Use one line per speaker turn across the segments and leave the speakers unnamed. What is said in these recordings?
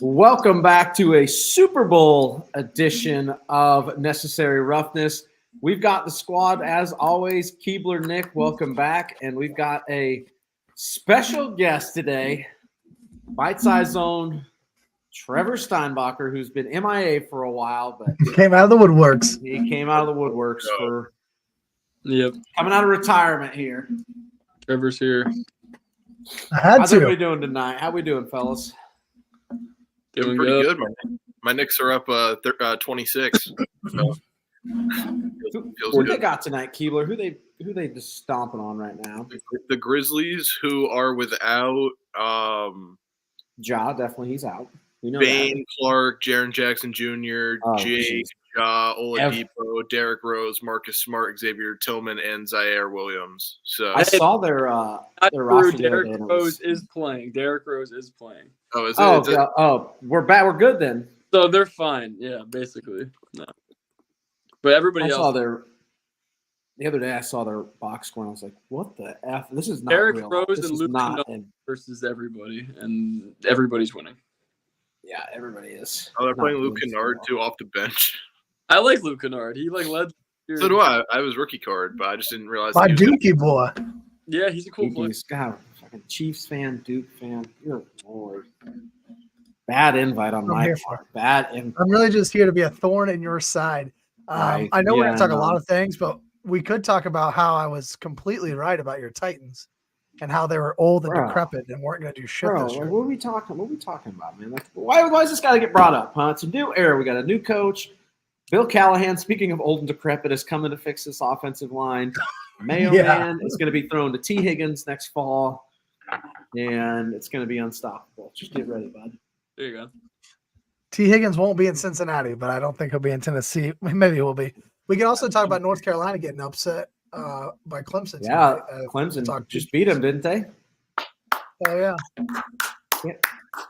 Welcome back to a Super Bowl edition of Necessary Roughness. We've got the squad, as always. Keebler, Nick, welcome back. And we've got a special guest today, Bite Size Zone, Trevor Steinbacher, who's been MIA for a while. But
He came out of the woodworks.
He came out of the woodworks for coming out of retirement here.
Trevor's here.
I had
How's
to.
everybody doing tonight? How we doing, fellas?
Doing
pretty good. My Knicks are up 26. So feels
What they
good.
got tonight, Keebler? Who they just stomping on right now?
The Grizzlies, who are without
Ja, definitely he's out. We know
Bane, Clark, Jaren Jackson Jr.,
Oh,
Jake,
geez.
Ja, Oladipo, Derrick Rose, Marcus Smart, Xavier Tillman, and Zaire Williams. So
that. I saw their roster the other
Derrick
day, and it
Rose
was-
is playing. Derrick Rose is playing.
is it?
Oh,
Is it-
we're back. We're good then.
So they're fine. Yeah, basically. No. But everybody
I saw
else.
the other day. I saw their box score, and I was like, "What the f? This is not
Derrick
real.
Rose
This
and
is
Luke
not."
Kennard versus everybody, and everybody's winning.
Yeah, everybody is.
they're
not
playing Luke
doing so
Kennard
well.
too off the bench.
I like Luke Kennard. He led.
So do I. I was rookie card, but I just didn't realize.
My
that he was-
Dookie boy.
Yeah, he's a cool player.
He's got fucking Chiefs fan, Duke fan. Good lord. Bad invite on
I'm
my
here
part. Bad invite.
I'm really just here to be a thorn in your side.
Right.
I know we're
Yeah,
going to talk
I
a lot
know.
of things, but we could talk about how I was completely right about your Titans and how they were old and
Bro.
decrepit and weren't going to do shit
Bro,
this
like,
year.
what are we talking? What are we talking about, man? Like, why is this got to get brought up? Huh? It's a new era. We got a new coach. Bill Callahan, speaking of old and decrepit, is coming to fix this offensive line. Mayo
Yeah.
Man is going to be thrown to T. Higgins next fall, and it's going to be unstoppable. Just get ready, bud.
There you go.
T. Higgins won't be in Cincinnati, but I don't think he'll be in Tennessee. Maybe he will be. We can also talk about North Carolina getting upset by Clemson.
Yeah,
tonight.
Clemson
talk-
just beat him, didn't they?
Oh, yeah.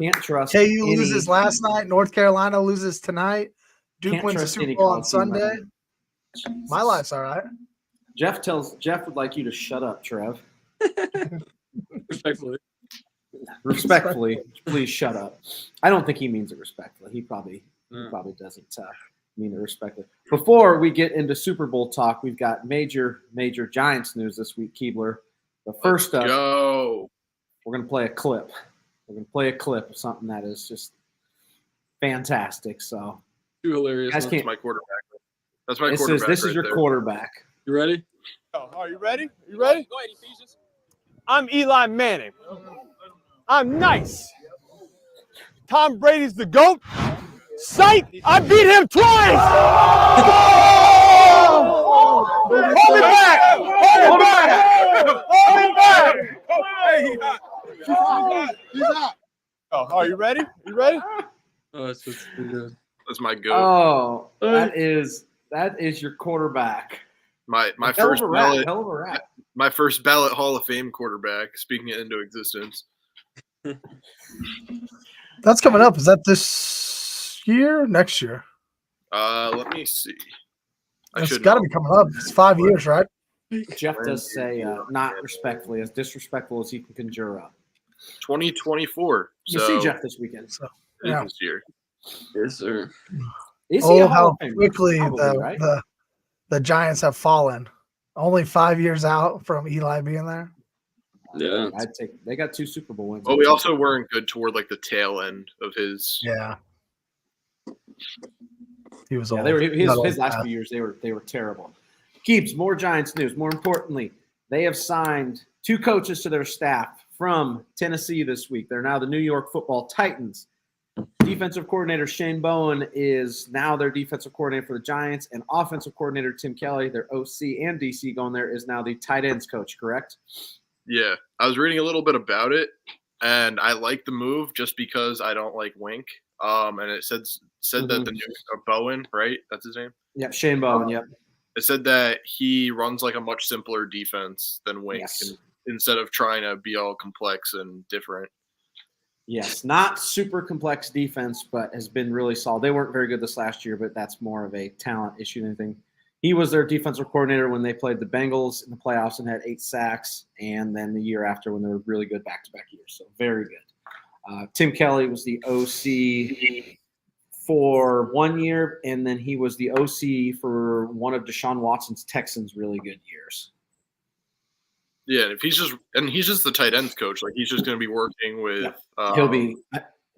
Can't trust.
KU
any-
loses last night. North Carolina loses tonight. Duke
Can't
wins the
trust
Super
any
Bowl on
college team right
Sunday.
now.
My life's all right.
Jeff would like you to shut up, Trev.
Respectfully.
Respectfully, please shut up. I don't think he means it respectfully. He probably doesn't mean it respectfully. Before we get into Super Bowl talk, we've got major Giants news this week, Keebler. But first up,
Go.
we're going to play a clip. We're going to play a clip of something that is just fantastic. So
Too hilarious.
Guys
man.
can't-
That's my quarterback. That's my quarterback.
this is
right
your
there.
quarterback.
You ready?
Are you ready? You ready? Go ahead, Ephesians. I'm Eli Manning. I'm nice. Tom Brady's the GOAT. Sight! I beat him twice! Hold it back! Hold it back! Hold it back! Hey, he's hot. He's hot. Oh, are you ready? You ready?
Oh, that's pretty good.
That's my goat.
Oh, that is your quarterback.
my
Hell
first
of a rat.
ballot.
Hell of a rat.
My first ballot Hall of Fame quarterback. Speaking it into existence.
That's coming up. Is that this year? Next year?
Let me see.
It's
should
got to
know.
be coming up. It's 5 years, right?
Jeff does say not respectfully, as disrespectful as he can conjure up.
2024.
You
So
see Jeff this weekend.
So,
it is
yeah.
this year.
Yes, sir.
Is he a
Oh,
Hall
how
of Famer?
quickly
Probably, right?
the Giants have fallen. Only 5 years out from Eli being there.
Yeah.
They got 2 Super Bowl wins.
Well, we also weren't good toward like the tail end of his.
Yeah. He was
Yeah,
old.
they were his
Not old,
last
bad.
few years. They were terrible. Keeps more Giants news. More importantly, they have signed 2 coaches to their staff from Tennessee this week. They're now the New York Football Titans. Defensive coordinator Shane Bowen is now their defensive coordinator for the Giants, and offensive coordinator Tim Kelly, their OC and DC going there, is now the tight ends coach. Correct?
Yeah, I was reading a little bit about it, and I like the move just because I don't like Wink. And it said that the new Bowen, right? That's his name.
Yep, Shane Bowen. Yep.
It said that he runs like a much simpler defense than Wink,
Yes.
instead of trying to be all complex and different.
Yes, not super complex defense, but has been really solid. They weren't very good this last year, but that's more of a talent issue than anything. He was their defensive coordinator when they played the Bengals in the playoffs and had 8 sacks, and then the year after when they were really good back-to-back years. So very good. Tim Kelly was the OC for 1 year, and then he was the OC for one of Deshaun Watson's Texans' really good years.
Yeah, if he's just the tight ends coach, like he's just going to be working with
He'll be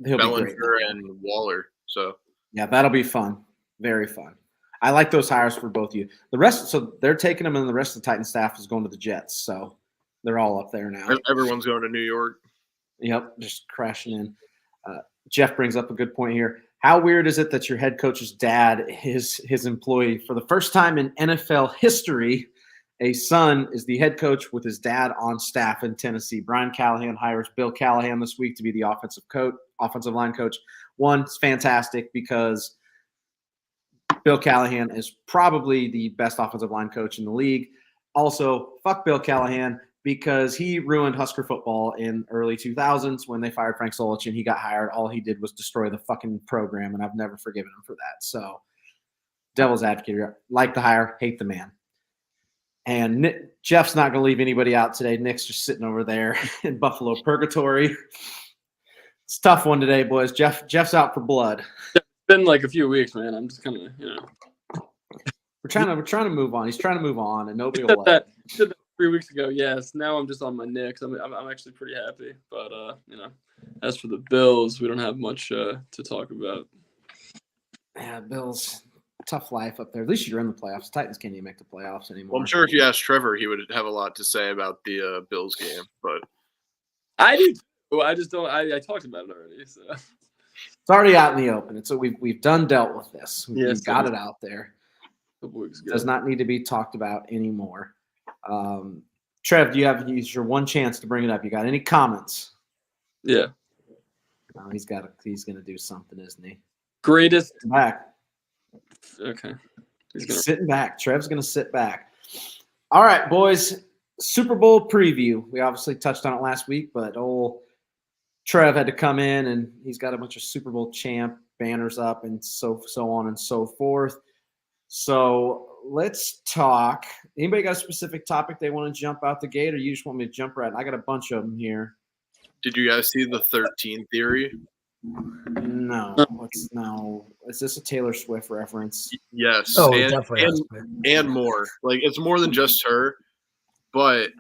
great.
Bellinger and Waller. So
yeah, that'll be fun. Very fun. I like those hires for both of you. The rest, so they're taking them, and the rest of the Titan staff is going to the Jets. So they're all up there now.
everyone's going to New York.
Yep, just crashing in. Jeff brings up a good point here. How weird is it that your head coach's dad is his employee? For the first time in NFL history, a son is the head coach with his dad on staff in Tennessee. Brian Callahan hires Bill Callahan this week to be the offensive line coach. One, it's fantastic because Bill Callahan is probably the best offensive line coach in the league. Also, fuck Bill Callahan because he ruined Husker football in early 2000s when they fired Frank Solich and he got hired. All he did was destroy the fucking program, and I've never forgiven him for that. So, devil's advocate here. Like the hire, hate the man. And Jeff's not going to leave anybody out today. Nick's just sitting over there in Buffalo Purgatory. It's a tough one today, boys. Jeff's out for blood.
It's been like a few weeks, man. I'm just kind of,
We're trying to move on. He's trying to move on, and nobody
said
will
that 3 weeks ago. Yes, now I'm just on my Knicks. I'm actually pretty happy. But as for the Bills, we don't have much to talk about.
Yeah, Bills, tough life up there. At least you're in the playoffs. Titans can't even make the playoffs anymore.
Well, I'm sure if you asked Trevor, he would have a lot to say about the Bills game. But
I do too. I just don't. I talked about it already. So
It's already out in the open. It's we've dealt with this. We've got it out there. It does not need to be talked about anymore. Trev, do you have your one chance to bring it up? You got any comments?
Yeah.
No, he's going to do something, isn't he?
Greatest
back.
Okay.
He's sitting back. Trev's going to sit back. All right, boys. Super Bowl preview. We obviously touched on it last week, but old Trev had to come in, and he's got a bunch of Super Bowl champ banners up and so on and so forth. So let's talk. Anybody got a specific topic they want to jump out the gate, or you just want me to jump right? I got a bunch of them here.
did you guys see the 13 theory?
No. Is this a Taylor Swift reference?
Yes.
Oh,
and,
definitely.
and more. Like it's more than just her, but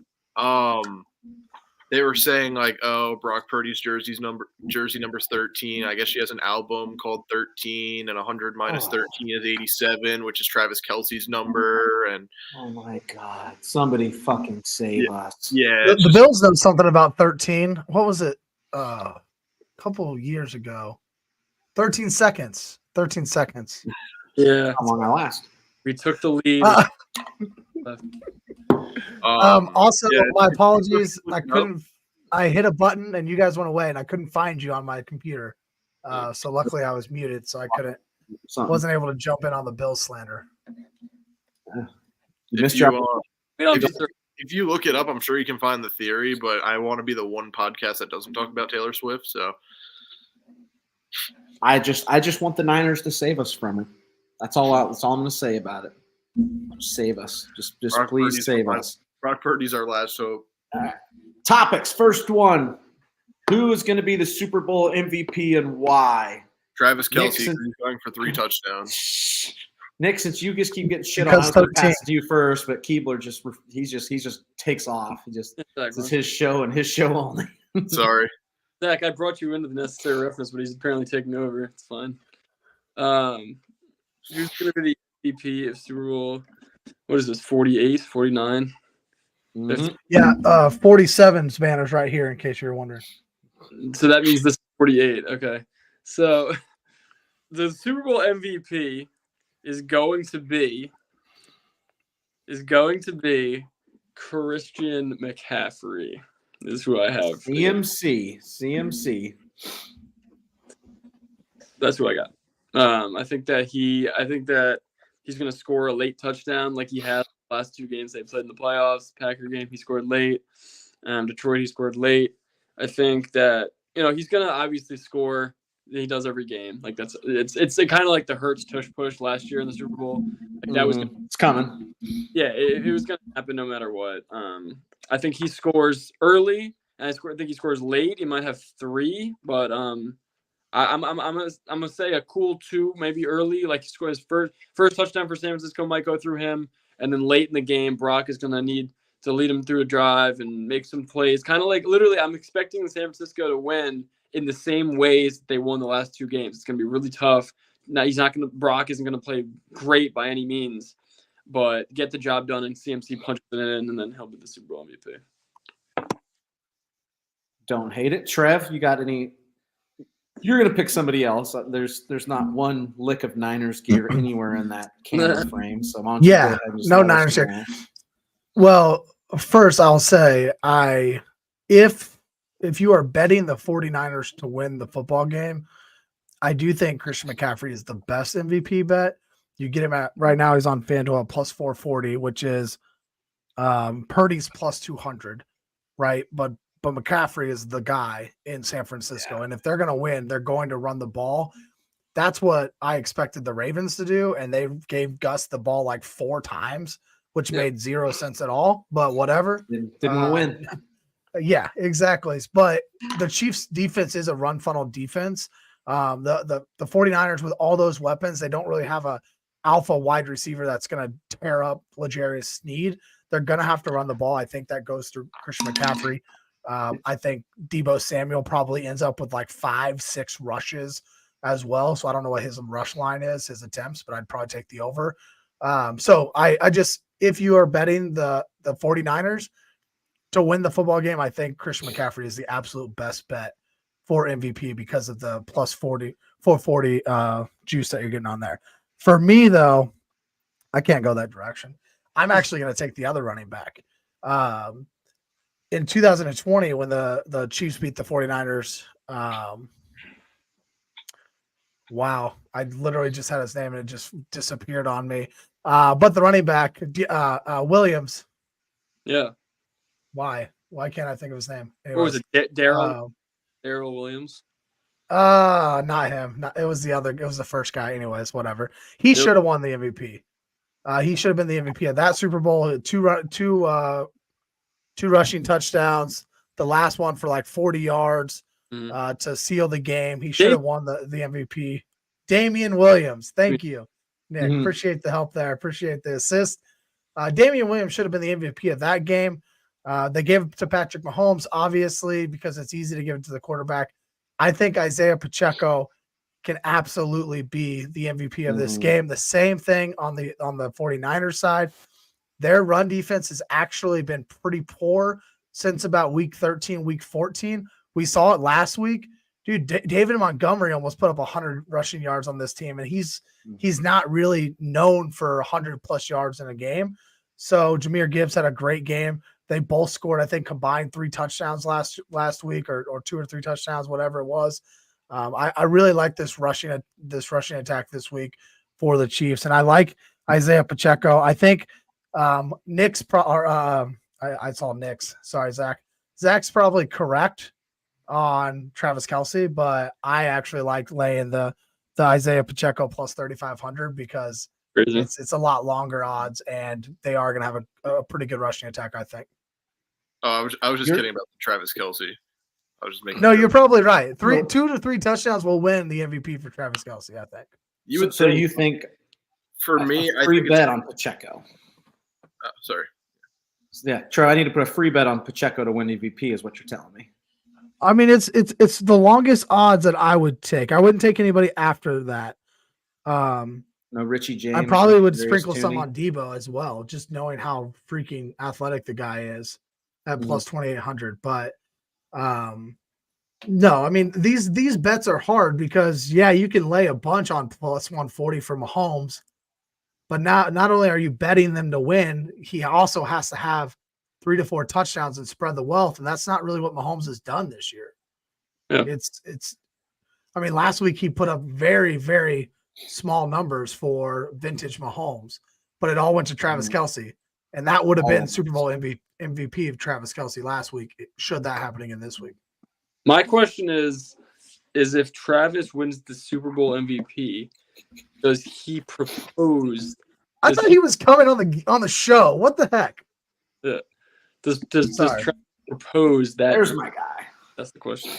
they were saying like, oh, Brock Purdy's jersey number's 13. I guess she has an album called 13, and 100 minus 13 is 87, which is Travis Kelce's number. And
oh my God, somebody fucking save us!
Yeah,
The Bills done something about 13. What was it? A couple of years ago. 13 seconds. 13 seconds.
Yeah.
How long I last?
We took the lead.
Also,
yeah,
my apologies. I hit a button and you guys went away and I couldn't find you on my computer. So luckily I was muted, so I wasn't able to jump in on the Bills slander.
if you look it up, I'm sure you can find the theory, but I want to be the one podcast that doesn't talk about Taylor Swift. So
I just want the Niners to save us from her. That's all I'm going to say about it. Save us. Just please save us.
Brock Purdy's our last hope.
All right. Topics. First one. Who is going to be the Super Bowl MVP and why?
Travis Kelce is going for 3 touchdowns.
Nick, since you just keep getting shit
Because
on, I'm pass it to you first. But Keebler just takes off. This is his show and his show only.
Sorry,
Zach. I brought you into the necessary reference, but he's apparently taking over. It's fine. Who's going to be the MVP of Super Bowl? What is this? 48, 49?
Mm-hmm.
Yeah, 47's banners right here in case you're wondering.
So that means this is 48. Okay. So the Super Bowl MVP is going to be Christian McCaffrey. Is who I have.
CMC.
That's who I got. I think that he's going to score a late touchdown like he has the last 2 games they played in the playoffs. Packer game, he scored late. Detroit, he scored late. I think that he's going to obviously score. He does every game. Like it's kind of like the Hurts tush push last year in the Super Bowl. Like that was
it's coming.
Yeah, it was going to happen no matter what. I think he scores early and I think he scores late. He might have 3, but I'm gonna say a cool 2, maybe early. Like he scores first touchdown for San Francisco might go through him, and then late in the game, Brock is gonna need to lead him through a drive and make some plays. Kind of like literally, I'm expecting San Francisco to win in the same ways that they won the last 2 games. It's gonna be really tough. Now Brock isn't gonna play great by any means, but get the job done and CMC punches it in, and then he'll be the Super Bowl MVP.
Don't hate it. Trev, you got any? You're going to pick somebody else. There's not one lick of Niners gear anywhere in that camera frame. So why don't you go ahead and just
no
let us
Niners gear.
know.
Well, first I'll say if you are betting the 49ers to win the football game, I do think Christian McCaffrey is the best MVP bet. You get him at right now, he's on FanDuel at plus 440, which is Purdy's plus 200, right? But McCaffrey is the guy in San Francisco. And if they're going to win, they're going to run the ball. That's what I expected the Ravens to do. And they gave Gus the ball like 4 times, which made 0 sense at all, but whatever.
Didn't win.
Yeah, exactly. But the Chiefs defense is a run funnel defense. The 49ers with all those weapons, they don't really have a alpha wide receiver that's going to tear up L'Jarius Sneed. They're going to have to run the ball. I think that goes through Christian McCaffrey. I think Deebo Samuel probably ends up with like 5-6 rushes as well. So I don't know what his rush line is, his attempts, but I'd probably take the over. So I just, if you are betting the 49ers to win the football game, I think Christian McCaffrey is the absolute best bet for MVP because of the plus 440 juice that you're getting on there. For me, though, I can't go that direction. I'm actually going to take the other running back. In 2020, when the Chiefs beat the 49ers, wow, I literally just had his name and it just disappeared on me. But the running back, Williams.
Yeah.
Why can't I think of his name? Anyways,
What was it? Darrell Williams?
Not him. It was the other. It was the first guy. Anyways, whatever. He should have won the MVP. He should have been the MVP of that Super Bowl. Two rushing touchdowns. The last one for like 40 yards to seal the game. He should have won the MVP. Damian Williams. Thank you, Nick. Appreciate the help there. Appreciate the assist. Damian Williams should have been the MVP of that game. They gave it to Patrick Mahomes, obviously, because it's easy to give it to the quarterback. I think Isaiah Pacheco can absolutely be the MVP of this game. The same thing on the 49ers side. Their run defense has actually been pretty poor since about week 13, week 14. We saw it last week. Dude, David Montgomery almost put up 100 rushing yards on this team, and he's not really known for 100-plus yards in a game. So Jahmyr Gibbs had a great game. They both scored, I think, combined 3 touchdowns last week, or 2 or 3 touchdowns, whatever it was. I really like this rushing attack this week for the Chiefs, and I like Isaiah Pacheco. I think Nick's I saw Nick's. Sorry, Zach. Zach's probably correct on Travis Kelce, but I actually like laying the Isaiah Pacheco plus 3,500 because it's a lot longer odds, and they are going to have a pretty good rushing attack, I think.
I was just kidding about Travis Kelce. I was just making.
No, you're probably right. 2 to 3 touchdowns will win the MVP for Travis Kelce, I think.
You think
for me,
a free bet on Pacheco?
Sorry.
Yeah, Troy, I need to put a free bet on Pacheco to win MVP, is what you're telling me.
I mean, it's the longest odds that I would take. I wouldn't take anybody after that.
No Richie James.
I probably would sprinkle some on Deebo as well, just knowing how freaking athletic the guy is at plus 2,800. But no, I mean, these bets are hard because, yeah, you can lay a bunch on plus 140 for Mahomes, but not only are you betting them to win, he also has to have 3 to 4 touchdowns and spread the wealth, and that's not really what Mahomes has done this year.
Yeah.
It's I mean, last week he put up very, very small numbers for vintage Mahomes, but it all went to Travis Kelce, and that would have been Super Bowl MVP of Travis Kelce last week, should that happen again this week.
My question is if Travis wins the Super Bowl MVP, does he propose?
I thought he was coming on the show. What the heck?
Yeah. Does Travis propose that?
There's my guy.
That's the question.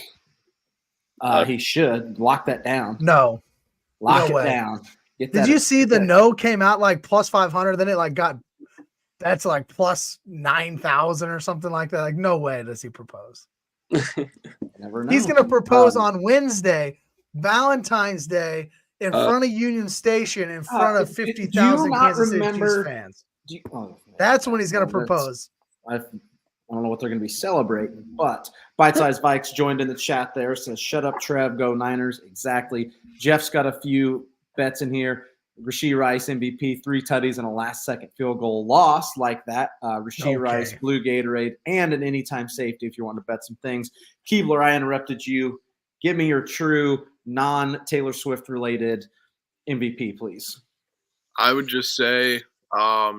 He should lock that down.
No.
Lock
No
it
way.
down. Get
Did
that-
you see
get
the
that-
no came out like plus 500? Then it like got that's like plus 9,000 or something like that. Like, no way does he propose.
Never know.
He's going to propose on Wednesday, Valentine's Day, in front of Union Station, in front of
do you
50,000
not
Kansas City Chiefs
remember-
fans.
Oh,
That's when he's going to
well,
propose.
I don't know what they're going to be celebrating, but Bite Size Vikes joined in the chat there. Says, shut up, Trev, go Niners. Exactly. Jeff's got a few bets in here. Rashee Rice, MVP, 3 tutties and a last-second field goal loss like that. Rashee Rice, blue Gatorade, and an anytime safety if you want to bet some things. Keebler, I interrupted you. Give me your true non-Taylor Swift-related MVP, please.
I would just say,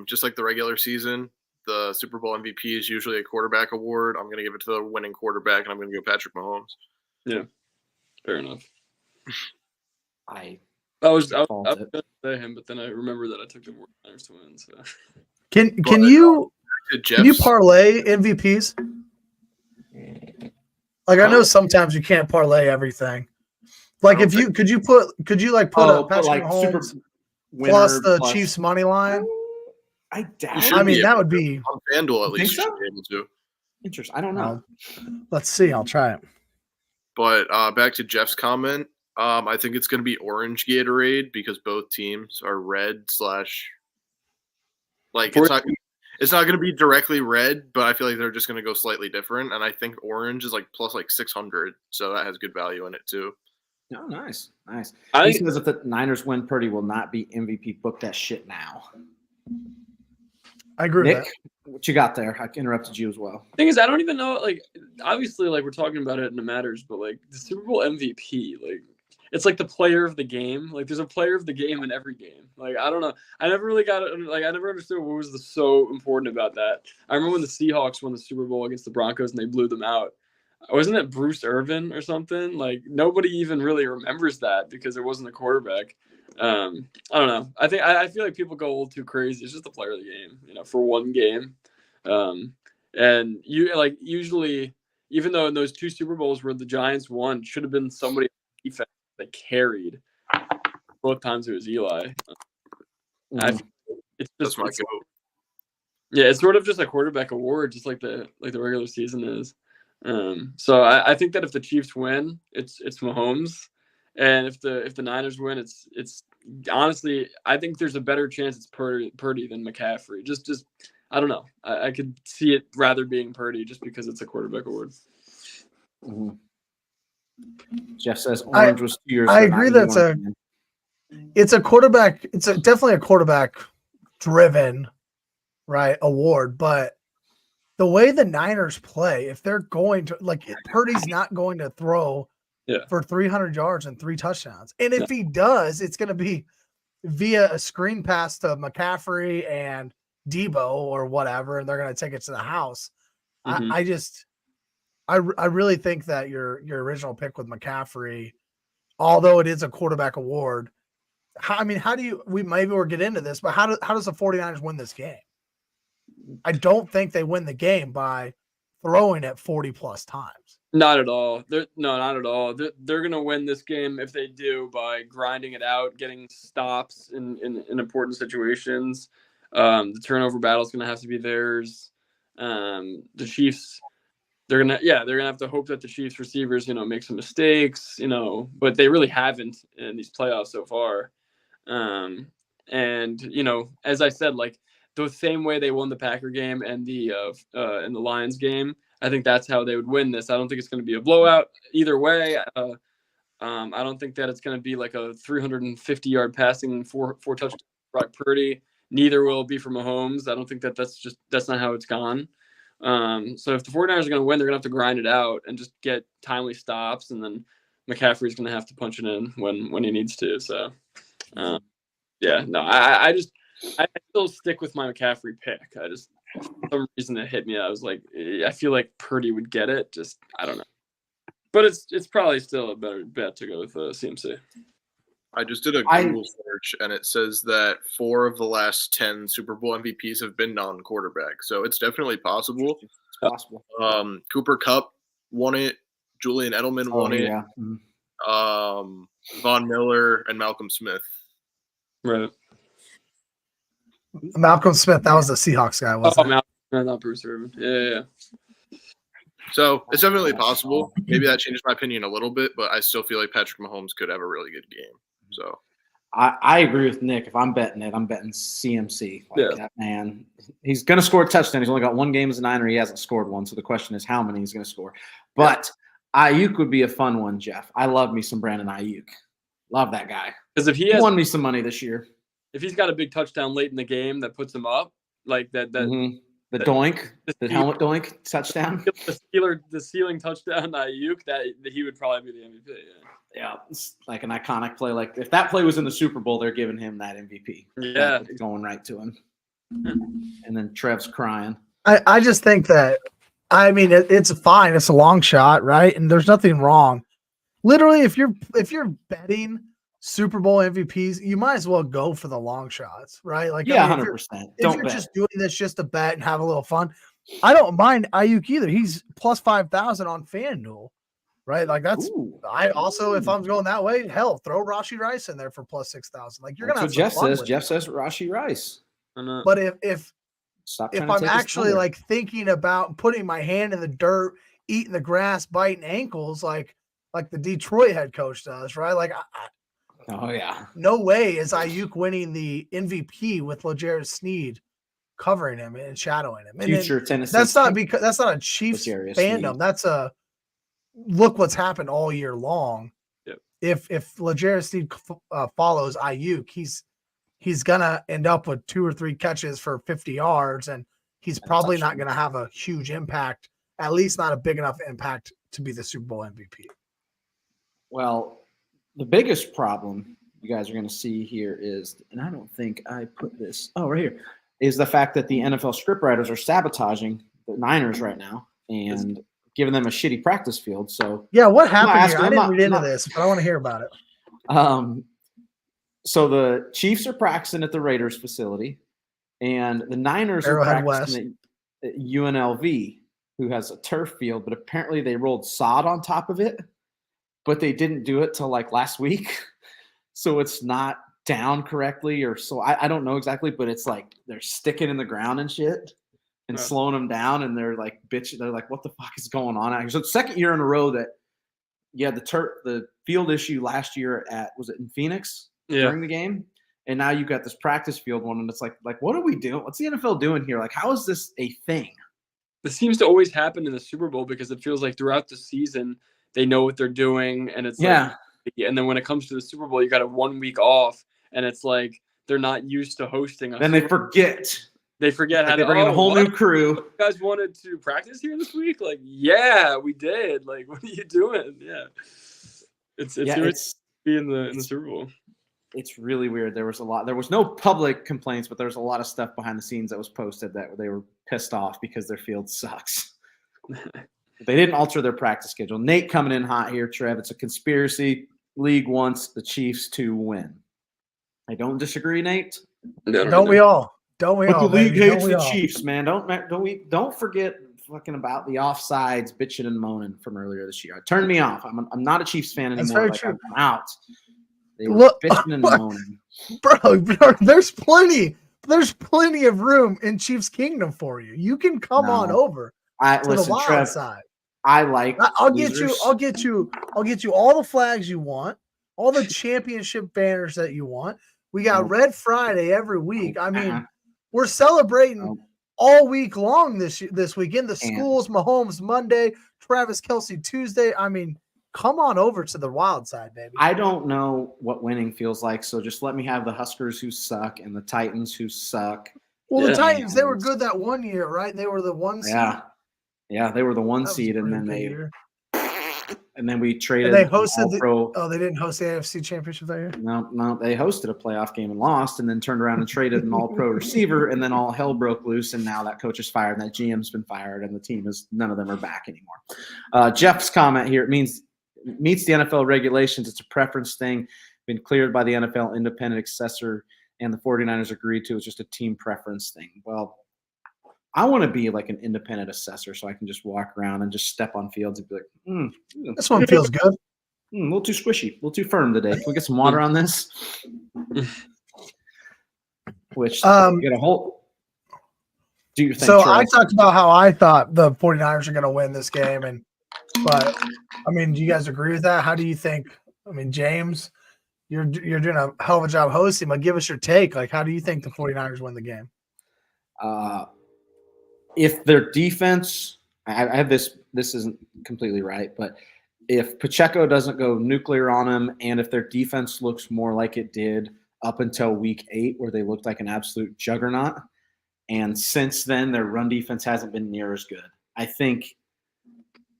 just like the regular season, the Super Bowl MVP is usually a quarterback award. I'm going to give it to the winning quarterback, and I'm going to go Patrick Mahomes.
Yeah, fair enough.
I
was going to say him, but then I remember that I took the Niners to win. So
Can you parlay MVPs? Like, I know sometimes you can't parlay everything. Like, if you could you put a Patrick
like
Mahomes
winner
plus the Chiefs money line?
I doubt.
I mean, that would be
on FanDuel at least. You
so?
should be able to.
Interesting. I don't know.
Let's see. I'll try it.
But back to Jeff's comment, I think it's going to be orange Gatorade because both teams are red / like it's not going to be directly red, but I feel like they're just going to go slightly different. And I think orange is like plus like 600, so that has good value in it too.
Oh, nice.
I
He says if the Niners win, Purdy will not be MVP. Book that shit now.
I agree
Nick,
with that.
what you got there? I interrupted you as well.
Thing is, I don't even know. Like, obviously, like we're talking about it and it matters, but like the Super Bowl MVP, like it's like the player of the game. Like, there's a player of the game in every game. Like, I don't know. I never really got it. Like, I never understood what was so important about that. I remember when the Seahawks won the Super Bowl against the Broncos and they blew them out. Wasn't it Bruce Irvin or something? Like, nobody even really remembers that because it wasn't a quarterback. I don't know. I feel like people go a little too crazy. It's just the player of the game, for one game. And you like usually, even though in those 2 Super Bowls where the Giants won, should have been somebody on defense that carried. Both times it was Eli. It's just
That's my goat.
Yeah, it's sort of just a quarterback award, just like the regular season is. So I think that if the Chiefs win, it's Mahomes. And if the Niners win, it's honestly, I think there's a better chance it's Purdy than McCaffrey. Just I don't know. I could see it rather being Purdy just because it's a quarterback award.
Mm-hmm. Jeff says orange was 2 years.
I agree it's a quarterback. It's definitely a quarterback driven, right, award. But the way the Niners play, if they're going to Purdy's not going to throw for 300 yards and 3 touchdowns. And if he does, it's going to be via a screen pass to McCaffrey and Debo or whatever, and they're going to take it to the house. Mm-hmm. I really think that your original pick with McCaffrey, although it is a quarterback award, how do you, maybe we'll get into this, but how does the 49ers win this game? I don't think they win the game by throwing it 40 plus times.
Not at all. Not at all. They're going to win this game if they do by grinding it out, getting stops in important situations. The turnover battle is going to have to be theirs. The Chiefs, they're gonna have to hope that the Chiefs receivers, make some mistakes, but they really haven't in these playoffs so far. And as I said, like the same way they won the Packer game and the Lions game, I think that's how they would win this. I don't think it's going to be a blowout either way. I don't think that it's going to be like a 350-yard passing, four touchdowns by Purdy. Neither will it be for Mahomes. I don't think that's not how it's gone. So if the 49ers are going to win, they're going to have to grind it out and just get timely stops, and then McCaffrey's going to have to punch it in when he needs to. So, I still stick with my McCaffrey pick. For some reason it hit me. I was like, I feel like Purdy would get it. Just I don't know, but it's probably still a better bet to go with CMC.
I just did a Google search, and it says that 4 of the last 10 Super Bowl MVPs have been non-quarterback. So it's definitely possible. It's
possible.
Cooper Kupp won it. Julian Edelman won it.
Yeah.
Von Miller and Malcolm Smith.
Right.
Malcolm Smith, that was the Seahawks guy, wasn't it?
Not Bruce Irvin. Yeah.
So it's definitely possible. Maybe that changes my opinion a little bit, but I still feel like Patrick Mahomes could have a really good game. So
I agree with Nick. If I'm betting it, I'm betting CMC. That man, he's going to score a touchdown. He's only got one game as a Niner. He hasn't scored one. So the question is how many he's going to score. But Ayuk would be a fun one, Jeff. I love me some Brandon Ayuk. Love that guy.
Because if he
won me some money this year.
If he's got a big touchdown late in the game that puts him up, like that
the doink, the helmet doink touchdown,
the ceiling touchdown, Ayuk, that he would probably be the MVP.
Yeah, it's like an iconic play. Like if that play was in the Super Bowl, they're giving him that MVP.
Yeah,
it's going right to him. And then Trev's crying.
I just think that, I mean, it's fine. It's a long shot, right? And there's nothing wrong. Literally, if you're betting Super Bowl MVPs, you might as well go for the long shots, right? Like,
yeah,
100%. If you're just doing this just to bet and have a little fun, I don't mind Ayuk either. He's plus 5,000 on FanDuel, right? Like that's. I also, if I'm going that way, hell, throw Rashee Rice in there for plus 6,000. Like you're gonna.
That's what Jeff says. Jeff says Rashee Rice.
But if I'm actually like thinking about putting my hand in the dirt, eating the grass, biting ankles, like the Detroit head coach does, right? Like.
Oh yeah.
No way is Ayuk winning the MVP with L'Jarius Sneed covering him and shadowing him. And
future Tennessee.
That's not a Chiefs fandom. That's a look what's happened all year long.
Yep.
If L'Jarius Sneed follows Ayuk, he's gonna end up with 2 or 3 catches for 50 yards, and he's probably not gonna have a huge impact. At least not a big enough impact to be the Super Bowl MVP.
Well. The biggest problem you guys are going to see here is, and I don't think I put this, right here, is the fact that the NFL scriptwriters are sabotaging the Niners right now and giving them a shitty practice field. So
yeah, what happened here? I didn't read into this, but I want to hear about it.
So the Chiefs are practicing at the Raiders facility, and the Niners are practicing at UNLV, who has a turf field, but apparently they rolled sod on top of it. But they didn't do it till like last week. So it's not down correctly I don't know exactly, but it's like they're sticking in the ground and shit and slowing them down. And they're like, bitch, they're like, what the fuck is going on out here? So the second year in a row that the field issue last year was it in Phoenix during the game? And now you've got this practice field one. And it's like, what are we doing? What's the NFL doing here? Like, how is this a thing?
This seems to always happen in the Super Bowl because it feels like throughout the season, they know what they're doing, and it's and then when it comes to the Super Bowl, you got a 1 week off, and it's like they're not used to hosting.
Then they forget.
They forget how
to bring in a whole new crew.
You guys wanted to practice here this week? Like, yeah, we did. Like, what are you doing? Yeah, it's be in the Super Bowl.
It's really weird. There was no public complaints, but there was a lot of stuff behind the scenes that was posted that they were pissed off because their field sucks. They didn't alter their practice schedule. Nate coming in hot here, Trev. It's a conspiracy. League wants the Chiefs to win. I don't disagree, Nate.
Don't we all? Don't we
but
all?
The league hates the Chiefs, man. Don't forget fucking about the offsides, bitching and moaning from earlier this year. It turned me off. I'm not a Chiefs fan anymore.
That's very true.
I'm out. They were bitching and moaning.
Bro, there's plenty of room in Chiefs Kingdom for you. You can come on over.
Listen, Trev,
side.
I like.
I'll get you all the flags you want, all the championship banners that you want. We got Red Friday every week. I mean, we're celebrating all week long this weekend. The schools, Mahomes Monday, Travis Kelce Tuesday. I mean, come on over to the wild side, baby.
I don't know what winning feels like, so just let me have the Huskers who suck and the Titans who suck.
Well, the Titans, they were good that one year, right? They were the 1 seed.
Yeah, they were the 1 seed, and then we traded.
And they hosted they didn't host the AFC Championship that year.
No, they hosted a playoff game and lost, and then turned around and traded an All-Pro receiver, and then all hell broke loose, and now that coach is fired, and that GM's been fired, and the team none of them are back anymore. Jeff's comment here: it meets the NFL regulations. It's a preference thing, been cleared by the NFL independent assessor, and the 49ers agreed to. It's just a team preference thing. Well, I want to be like an independent assessor so I can just walk around and just step on fields and be like,
This one feels good.
a little too squishy, a little too firm today. Can we get some water on this? Which get a whole do your thing.
So
Troy.
I talked about how I thought the 49ers are going to win this game, but I mean, do you guys agree with that? How do you think? I mean, James, you're doing a hell of a job hosting, but give us your take. Like, how do you think the 49ers win the game?
If their defense, I have this isn't completely right, but if Pacheco doesn't go nuclear on him, and if their defense looks more like it did up until week 8, where they looked like an absolute juggernaut, and since then their run defense hasn't been near as good. I think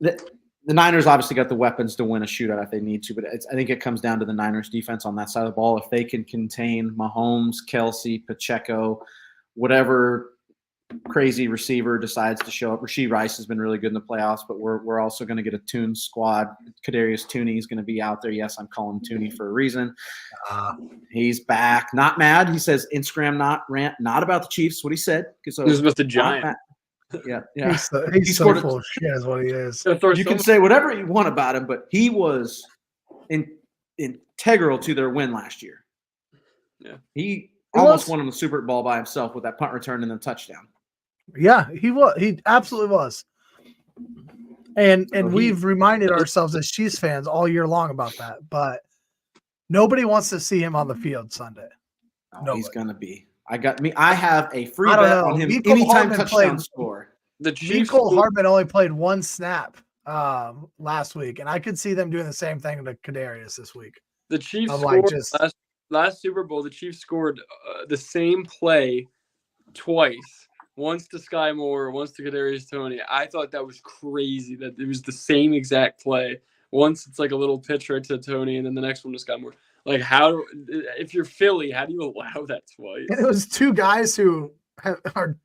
that the Niners obviously got the weapons to win a shootout if they need to, but I think it comes down to the Niners defense on that side of the ball. If they can contain Mahomes, Kelsey, Pacheco, whatever crazy receiver decides to show up. Rashee Rice has been really good in the playoffs, but we're also going to get a Toon squad. Kadarius Tooney is going to be out there. Yes, I'm calling Tooney for a reason. He's back. Not mad. He says Instagram not about the Chiefs. What he said. So
He was about the Giants.
Yeah.
He's so full of shit is what he is.
You can say whatever you want about him, but he was integral to their win last year.
Yeah.
He almost won the Super Bowl by himself with that punt return and the touchdown.
Yeah, he was. He absolutely was. And we've reminded ourselves as Chiefs fans all year long about that, but nobody wants to see him on the field Sunday.
No, he's gonna be. I have a free bet on him
Mecole
anytime
Hardman
touchdown score.
The Chiefs.
Mecole Hardman only played one snap last week, and I could see them doing the same thing to Kadarius this week.
The Chiefs
like
scored last Super Bowl. The Chiefs scored the same play twice. Once to Sky Moore, once to Kadarius Toney. I thought that was crazy that it was the same exact play. Once it's like a little pitch right to Toney, and then the next one to Sky Moore. Like, if you're Philly, how do you allow that twice?
And it was two guys who are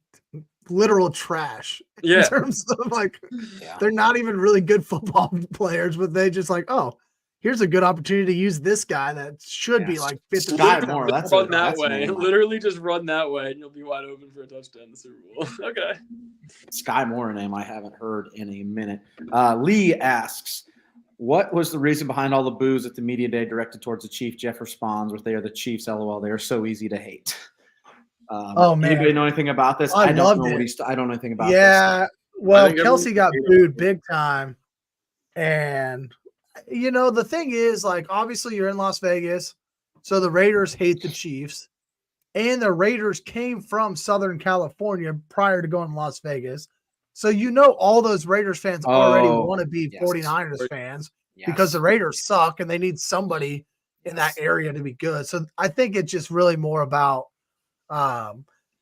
literal trash in terms of they're not even really good football players, but they just here's a good opportunity to use this guy that should be like fifth.
Sky Moore,
run that way. Literally just run that way, and you'll be wide open for a touchdown in the Super Bowl. Okay.
Sky Moore, a name I haven't heard in a minute. Lee asks, what was the reason behind all the boos at the media day directed towards the Chief? Jeff responds with, they are the Chiefs, LOL. They are so easy to hate.
Man.
Anybody know anything about this? I don't know I don't know anything about this.
Yeah, well, Kelsey got booed big time. And, the thing is, obviously you're in Las Vegas, so the Raiders hate the Chiefs. And the Raiders came from Southern California prior to going to Las Vegas. So all those Raiders fans already want to be 49ers fans because the Raiders suck and they need somebody in that area to be good. So I think it's just really more about,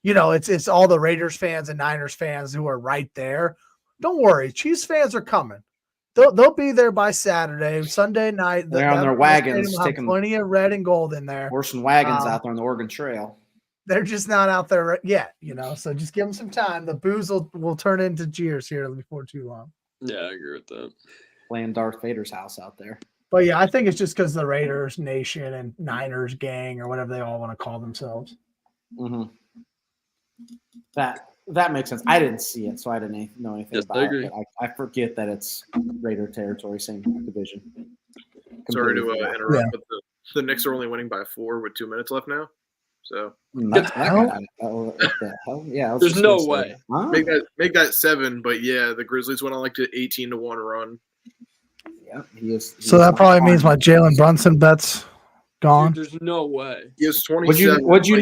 it's all the Raiders fans and Niners fans who are right there. Don't worry, Chiefs fans are coming. They'll be there by Saturday, Sunday night.
They're on their wagons,
taking plenty of red and gold in there.
Horse and wagons out there on the Oregon Trail.
They're just not out there yet, so just give them some time. The boos will turn into cheers here before too long.
Yeah, I agree with that. Playing
Darth Vader's house out there.
But yeah, I think it's just because the Raiders Nation and Niners gang or whatever they all want to call themselves.
Mm-hmm. That makes sense. I didn't see it, so I didn't know anything about it. I forget that it's Raider territory, same division.
Sorry to interrupt, but the Knicks are only winning by 4 with 2 minutes left now. So
what the hell? Yeah,
there's no way.
Huh?
Make that 7, but yeah, the Grizzlies went on an 18-1 run.
Yeah, he is.
So that probably means my Jalen Brunson bet's gone.
Dude, there's no way.
He has 27.
What'd you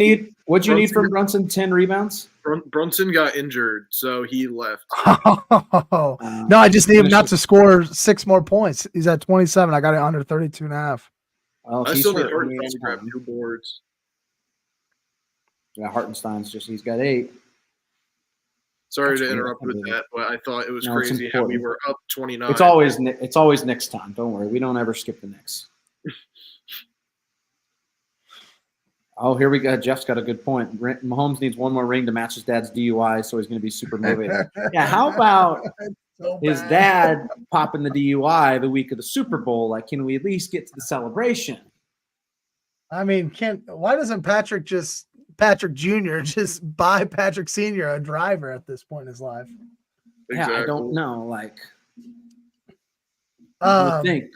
need from Brunson? 10 rebounds.
Brunson got injured, so he left.
No, I just need him not to score 6 more points. He's at 27. I got it under 32.5.
Well,
I still need Hartenstein to grab 2 boards.
Yeah, Hartenstein's he's got 8.
Sorry to interrupt with that, but I thought it was crazy how we were up 29.
It's always Knicks time. Don't worry, we don't ever skip the Knicks. Oh, here we go. Jeff's got a good point. Mahomes needs 1 more ring to match his dad's DUI, so he's going to be super motivated. Yeah, how about his dad popping the DUI the week of the Super Bowl? Can we at least get to the celebration?
I mean, why doesn't Patrick just Patrick Jr., just buy Patrick Sr. a driver at this point in his life.
Yeah, I don't know. Like,
Um,
I think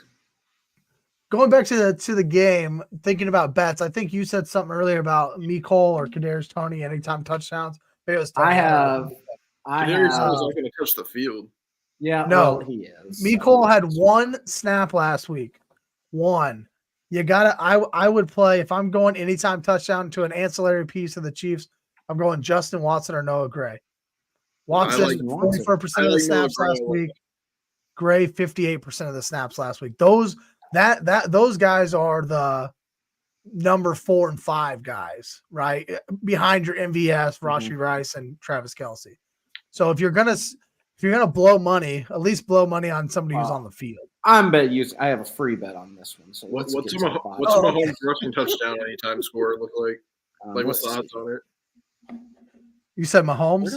Going back to the game, thinking about bets, I think you said something earlier about Mecole or Kadarius Toney anytime touchdowns. Maybe it was Toney.
I have.
Kadarius is not going to touch the field.
Yeah,
no,
well, he is.
Mecole had one snap last week. One. You gotta. I would play if I'm going anytime touchdown to an ancillary piece of the Chiefs. I'm going Justin Watson or Noah Gray. Watson 44% of the snaps last week. Gray 58% of the snaps last week. Those guys are the number 4 and 5 guys, right? Behind your MVS, Rashee Rice, and Travis Kelce. So if you're gonna blow money, at least blow money on somebody who's on the field.
I have a free bet on this one. So
what's a Mahomes rushing touchdown anytime score look like? What's the odds on it?
You said Mahomes?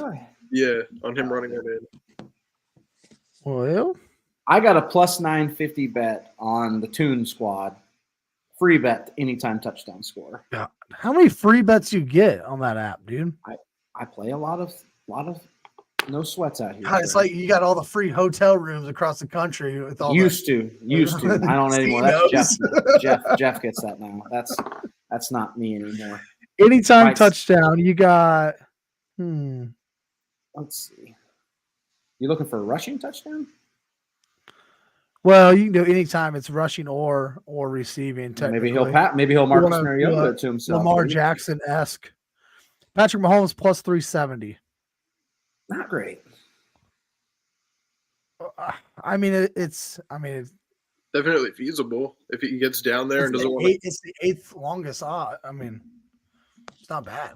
Yeah, on him running that in.
Well,
I got a plus 950 bet on the Toon Squad. Free bet anytime touchdown score.
Yeah. How many free bets you get on that app, dude?
I play a lot of no sweats out here.
God, it's like you got all the free hotel rooms across the country with all
used to. I don't anymore. That's Jeff gets that now. That's not me anymore.
Anytime touchdown, you got
let's see. You looking for a rushing touchdown?
Well, you can do anytime it's rushing or receiving.
Maybe he'll Marcus Mariota to himself.
Lamar Jackson-esque. Patrick Mahomes plus 370.
Not great.
It's
definitely feasible if he gets down there and doesn't want to.
It's the 8th longest odd. It's not bad.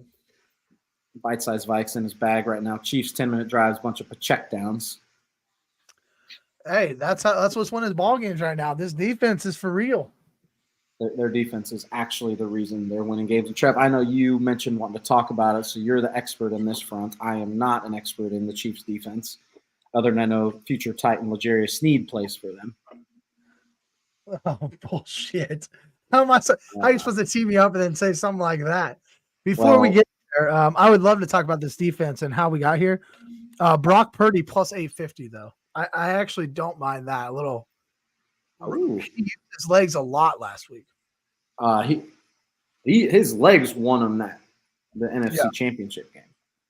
Bite-sized Vikes in his bag right now. Chiefs 10-minute drives, bunch of check downs.
Hey, that's what's winning ball games right now. This defense is for real.
Their defense is actually the reason they're winning games. And Trev, I know you mentioned wanting to talk about it, so you're the expert in this front. I am not an expert in the Chiefs defense, other than I know future Titan L'Jarius Sneed plays for them.
Oh, bullshit. How are you supposed to tee me up and then say something like that? Before we get there, I would love to talk about this defense and how we got here. Brock Purdy plus 850, though. I actually don't mind that a little.
Ooh.
He used his legs a lot last week.
His legs won him the NFC Championship game,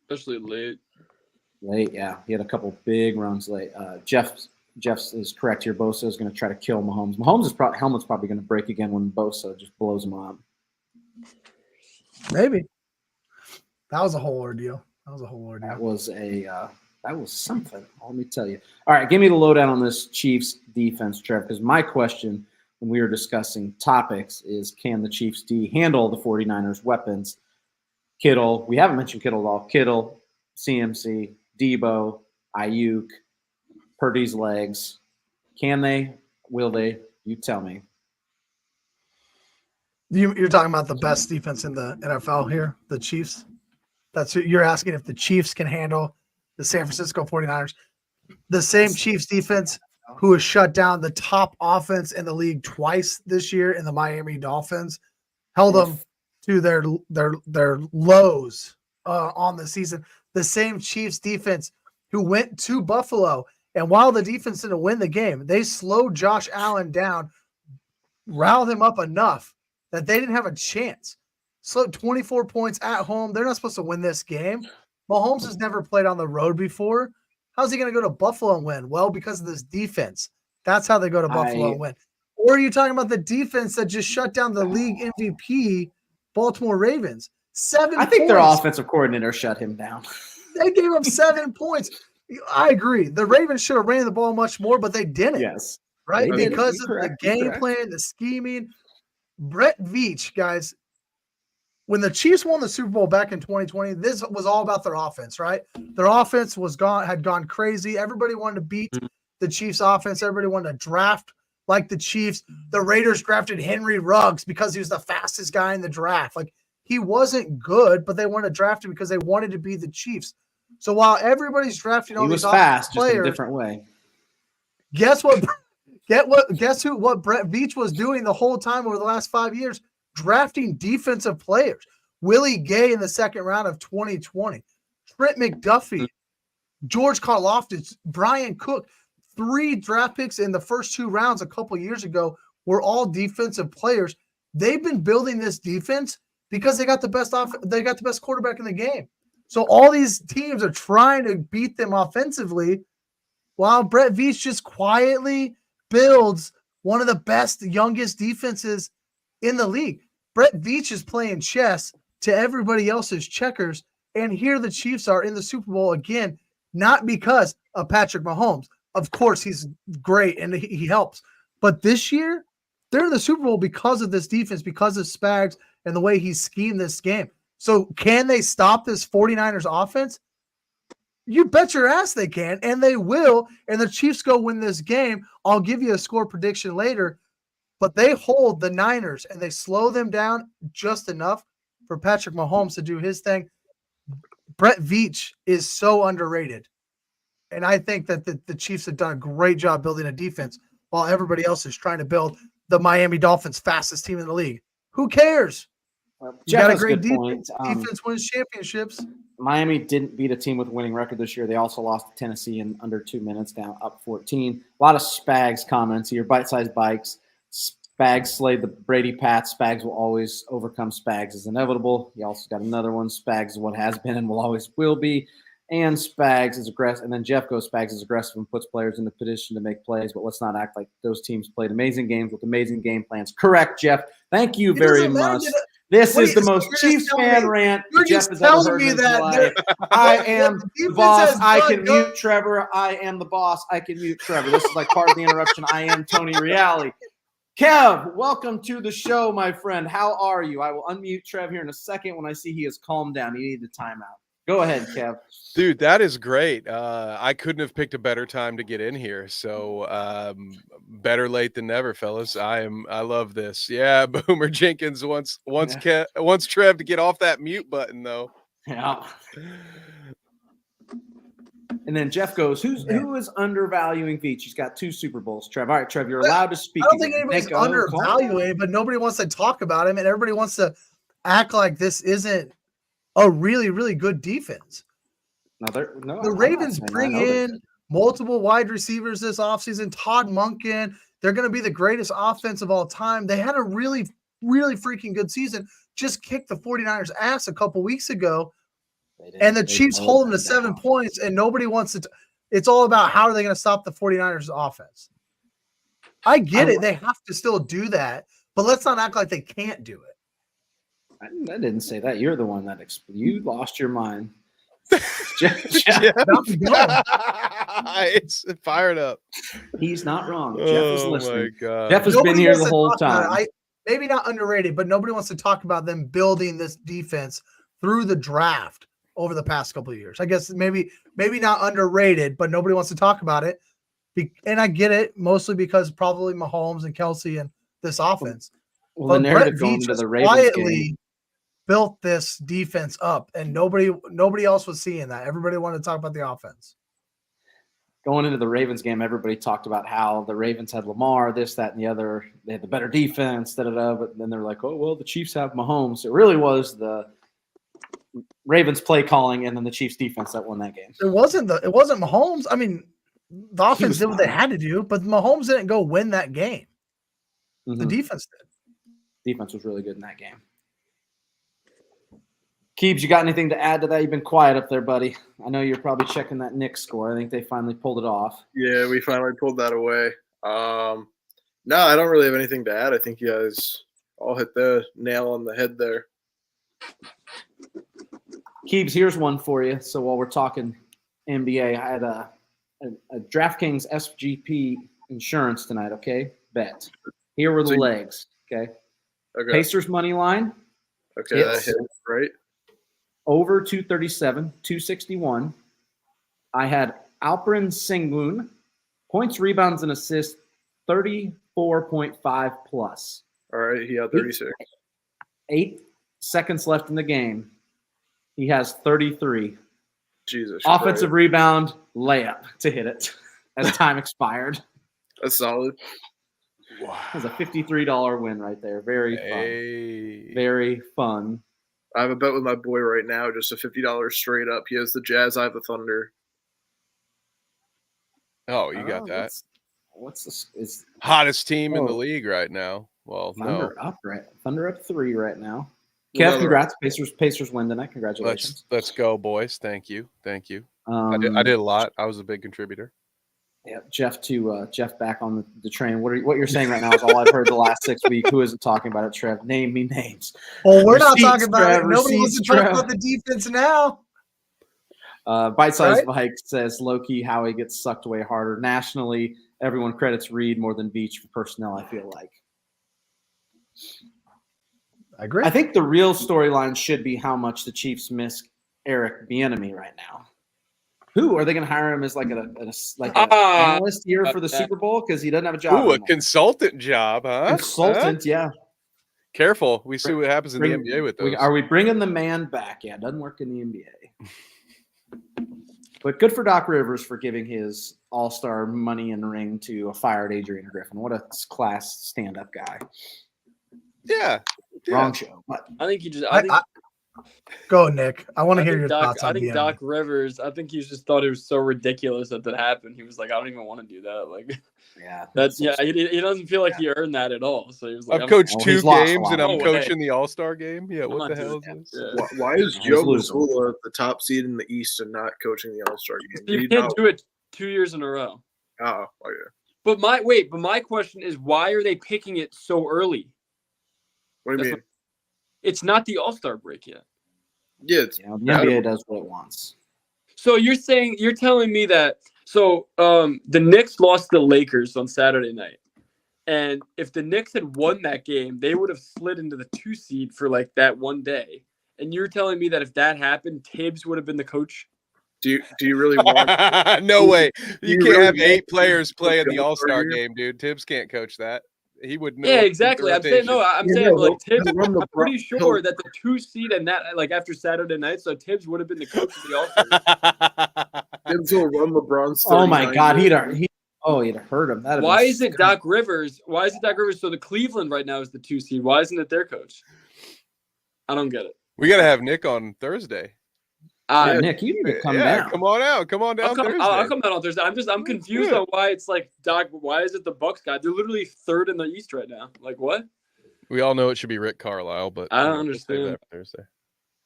especially late.
Late, yeah, he had a couple big runs late. Jeff is correct here. Bosa is going to try to kill Mahomes. Helmet's probably going to break again when Bosa just blows him up.
Maybe that was a whole ordeal.
That was something. Let me tell you. All right, give me the lowdown on this Chiefs defense, Trev, because my question when we were discussing topics is, can the Chiefs D handle the 49ers weapons? Kittle, we haven't mentioned Kittle at all. Kittle, CMC, Debo, Ayuk, Purdy's legs. Can they? Will they? You tell me.
You're talking about the best defense in the NFL here, the Chiefs? You're asking if the Chiefs can handle the San Francisco 49ers, the same Chiefs defense who has shut down the top offense in the league twice this year in the Miami Dolphins, held them to their lows on the season. The same Chiefs defense who went to Buffalo, and while the defense didn't win the game, they slowed Josh Allen down, riled him up enough that they didn't have a chance. Slowed 24 points at home. They're not supposed to win this game. Mahomes has never played on the road before. How's he going to go to Buffalo and win? Well, because of this defense. That's how they go to Buffalo and win. Or are you talking about the defense that just shut down the league MVP, Baltimore Ravens? 7 points.
I think their offensive coordinator shut him down.
They gave him 7 points. I agree. The Ravens should have ran the ball much more, but they didn't.
Yes.
Right? Because of the game plan, the scheming. Brett Veach, guys, when the Chiefs won the Super Bowl back in 2020, this was all about their offense, right? Their offense had gone crazy. Everybody wanted to beat the Chiefs' offense. Everybody wanted to draft like the Chiefs. The Raiders drafted Henry Ruggs because he was the fastest guy in the draft. Like, he wasn't good, but they wanted to draft him because they wanted to be the Chiefs. So while everybody's drafting all these
fast,
players,
just in a different way.
Guess what Brett Veach was doing the whole time over the last 5 years? Drafting defensive players. Willie Gay in the second round of 2020. Trent McDuffie, George Karlaftis, Brian Cook, 3 draft picks in the first 2 rounds a couple years ago were all defensive players. They've been building this defense because they got the best quarterback in the game. So all these teams are trying to beat them offensively, while Brett Veach just quietly builds one of the best, youngest defenses in the league. Brett Veach is playing chess to everybody else's checkers, and here the Chiefs are in the Super Bowl again, not because of Patrick Mahomes. Of course, he's great and he helps. But this year, they're in the Super Bowl because of this defense, because of Spags and the way he schemed this game. So can they stop this 49ers offense? You bet your ass they can, and they will. And the Chiefs go win this game. I'll give you a score prediction later. But they hold the Niners, and they slow them down just enough for Patrick Mahomes to do his thing. Brett Veach is so underrated. And I think that the Chiefs have done a great job building a defense while everybody else is trying to build the Miami Dolphins' fastest team in the league. Who cares? You got a great defense. Defense wins championships.
Miami didn't beat a team with a winning record this year. They also lost to Tennessee in under 2 minutes, down up 14. A lot of Spags comments here. Bite-sized bikes. Spags slayed the Brady Pats. Spags will always overcome. Spags is inevitable. You also got another one. Spags is what has been and will always will be. And Spags is aggressive. And then Jeff goes, Spags is aggressive and puts players in the position to make plays. But let's not act like those teams played amazing games with amazing game plans. Correct, Jeff. Thank you very much. This is the most Chiefs fan rant Jeff has ever heard in his life. I am the boss. I can mute Trevor. I am the boss. I can mute Trevor. This is like part of the interruption. I am Tony Reale. Kev, welcome to the show, my friend. How are you? I will unmute Trev here in a second when I see he has calmed down. He needed a timeout. Go ahead, Kev.
Dude, that is great. I couldn't have picked a better time to get in here. So better late than never, fellas. I love this. Yeah, Boomer Jenkins wants Trev to get off that mute button, though.
Yeah. And then Jeff goes, who is undervaluing Veach? He's got 2 Super Bowls, Trev. All right, Trev, you're allowed to speak.
I don't think anybody's undervaluing, but nobody wants to talk about him, and everybody wants to act like this isn't a really, really good defense. The Ravens bring in multiple wide receivers this offseason. Todd Monken. They're going to be the greatest offense of all time. They had a really, really freaking good season. Just kicked the 49ers' ass a couple weeks ago. And the Chiefs hold them to 7 points, and nobody wants to. It's all about how are they going to stop the 49ers' offense. I get it. They have to still do that, but let's not act like they can't do it.
I didn't say that. You're the one that you lost your mind.
It's fired up.
He's not wrong. Jeff is listening.
My God.
Jeff has been here the whole time.
Maybe not underrated, but nobody wants to talk about them building this defense through the draft over the past couple of years. I guess maybe not underrated, but nobody wants to talk about it. And I get it, mostly because probably Mahomes and Kelsey and this offense.
Well, the narrative going to the Ravens
quietly
game
built this defense up, and nobody else was seeing that. Everybody wanted to talk about the offense.
Going into the Ravens game, everybody talked about how the Ravens had Lamar, this, that, and the other. They had the better defense, but then they're like, oh, well, the Chiefs have Mahomes. It really was the Ravens play calling and then the Chiefs defense that won that game.
It wasn't Mahomes. I mean, the offense did what they had to do, but Mahomes didn't go win that game. Mm-hmm. The defense did.
Defense was really good in that game. Keebs, you got anything to add to that? You've been quiet up there, buddy. I know you're probably checking that Knicks score. I think they finally pulled it off.
Yeah, we finally pulled that away. No, I don't really have anything to add. I think you guys all hit the nail on the head there.
Keebs, here's one for you. So while we're talking NBA, I had a DraftKings SGP insurance tonight, okay? Bet. Here were the legs, okay? Pacers money line.
Okay, that hit, right?
Over 237, 261. I had Alperen Sengun, points, rebounds, and assists, 34.5 plus.
All right, he had 36.
8 seconds left in the game. He has 33.
Jesus.
Offensive rebound, layup to hit it as time expired.
That's solid.
Wow. It was a $53 win right there. Very fun. Very fun.
I have a bet with my boy right now, just a $50 straight up. He has the Jazz, I have the Thunder.
Oh, you got that.
What's this? Is
Hottest team in the league right now. Well,
Thunder
no.
up, right? Thunder up 3 right now.
Well,
Kev, congrats. Pacers win tonight. Congratulations.
Let's go, boys. Thank you. I did a lot. I was a big contributor.
Yeah, Jeff back on the train. What you're saying right now is all I've heard the last 6 weeks. Who isn't talking about it, Trev? Name me names.
Well, we're not
Receipts,
talking about
Trev,
it. Nobody wants to
receipts,
talk
Trev.
about the defense now.
Bite-sized Mike says low-key Howie gets sucked away harder. Nationally, everyone credits Reed more than Beach for personnel, I feel like.
I agree.
I think the real storyline should be how much the Chiefs miss Eric Bieniemy right now. Who are they going to hire him as like an analyst here for the Super Bowl because he doesn't have a job?
Ooh, a consultant job, huh?
Consultant, yeah.
Careful, we see what happens in the NBA with those.
Are we bringing the man back? Yeah, it doesn't work in the NBA. But good for Doc Rivers for giving his all-star money and ring to a fired Adrian Griffin. What a class stand-up guy.
Yeah.
Wrong show. But
I think you just.
Go, Nick. I want to hear your thoughts on
think Doc Rivers. I think he just thought it was so ridiculous that happened. He was like, I don't even want to do that. Like,
yeah,
he doesn't feel like he earned that at all. So he was like,
I've coached 2 games and I'm coaching the All-Star game. Yeah, what the hell is this?
Yeah.
Why is Joe Mazzulla the top seed in the East and not coaching the All-Star game?
He can't do it 2 years in a row.
Oh, yeah.
But my question is, why are they picking it so early?
What do you mean?
It's not the All-Star break yet.
Yeah,
the NBA does what it wants.
So you're telling me that the Knicks lost the Lakers on Saturday night. And if the Knicks had won that game, they would have slid into the 2 seed for like that one day. And you're telling me that if that happened, Tibbs would have been the coach?
Do you really want
No way. You can't
really
have 8 players
play
play in the
the
All-Star
All-Star
game, dude. Tibbs can't coach that. He would know.
Yeah, exactly. I'm saying like Tibbs. I'm pretty sure that the 2 seed and that like after Saturday night, so Tibbs would have been the coach of the All-Star.
Tibbs will run LeBron's.
Oh my God, he'd hurt him.
Why isn't Doc Rivers? Why is it Doc Rivers? So the Cleveland right now is the 2 seed. Why isn't it their coach? I don't get it.
We gotta have Nick on Thursday.
Nick, you need to come down.
Come on out. Come on down Thursday.
I'll come down on Thursday. I'm confused on why it's like Doc. Why is it the Bucks guy? They're literally 3rd in the East right now. Like what?
We all know it should be Rick Carlisle, but
I don't understand.
Thursday.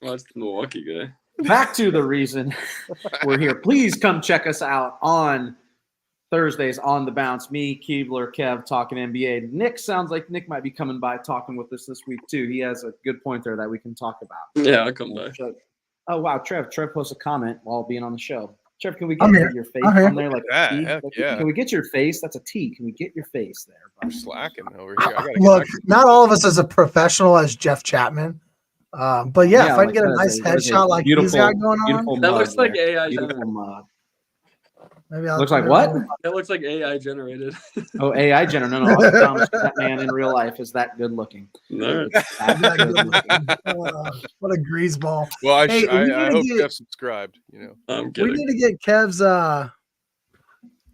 Well, it's the Milwaukee guy.
Back to the reason we're here. Please come check us out on Thursdays on The Bounce. Me, Keebler, Kev talking NBA. Nick sounds like Nick might be coming by talking with us this week too. He has a good point there that we can talk about.
Yeah, I'll come by.
Oh wow, Trev posted a comment while being on the show. Trev, can we get your face on there like a T? Can we get your face? That's a T. Can we get your face there?
I'm slacking over here.
Look, not all of us as a professional as Jeff Chapman. But if I can get a nice headshot like he's got going on.
That looks like AI.
Beautiful mud.
Maybe
looks like what?
That looks like AI generated.
Oh, AI generated. No, I promise that man in real life is that good looking.
Right.
What a greaseball.
Well, I hope Jeff subscribed. You know,
we need to get Kev's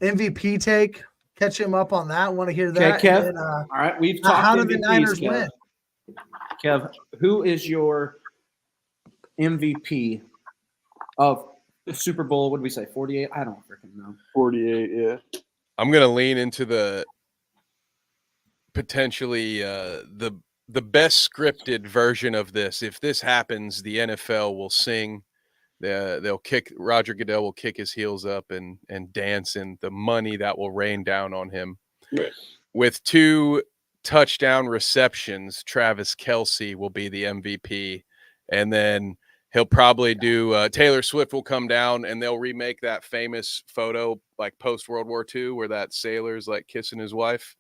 MVP take. Catch him up on that. Want to hear that?
Okay, Kev.
Then,
all right, we've talked.
How did
MVPs,
the Niners
Kev.
win?
Kev, who is your MVP of Super Bowl? What did we say? 48? I don't freaking know.
48, yeah.
I'm gonna lean into the potentially the best scripted version of this. If this happens, the NFL will sing. Roger Goodell will kick his heels up and dance in the money that will rain down on him.
Right.
With 2 touchdown receptions, Travis Kelce will be the MVP, and then he'll probably do Taylor Swift will come down and they'll remake that famous photo like post World War II where that sailor's like kissing his wife.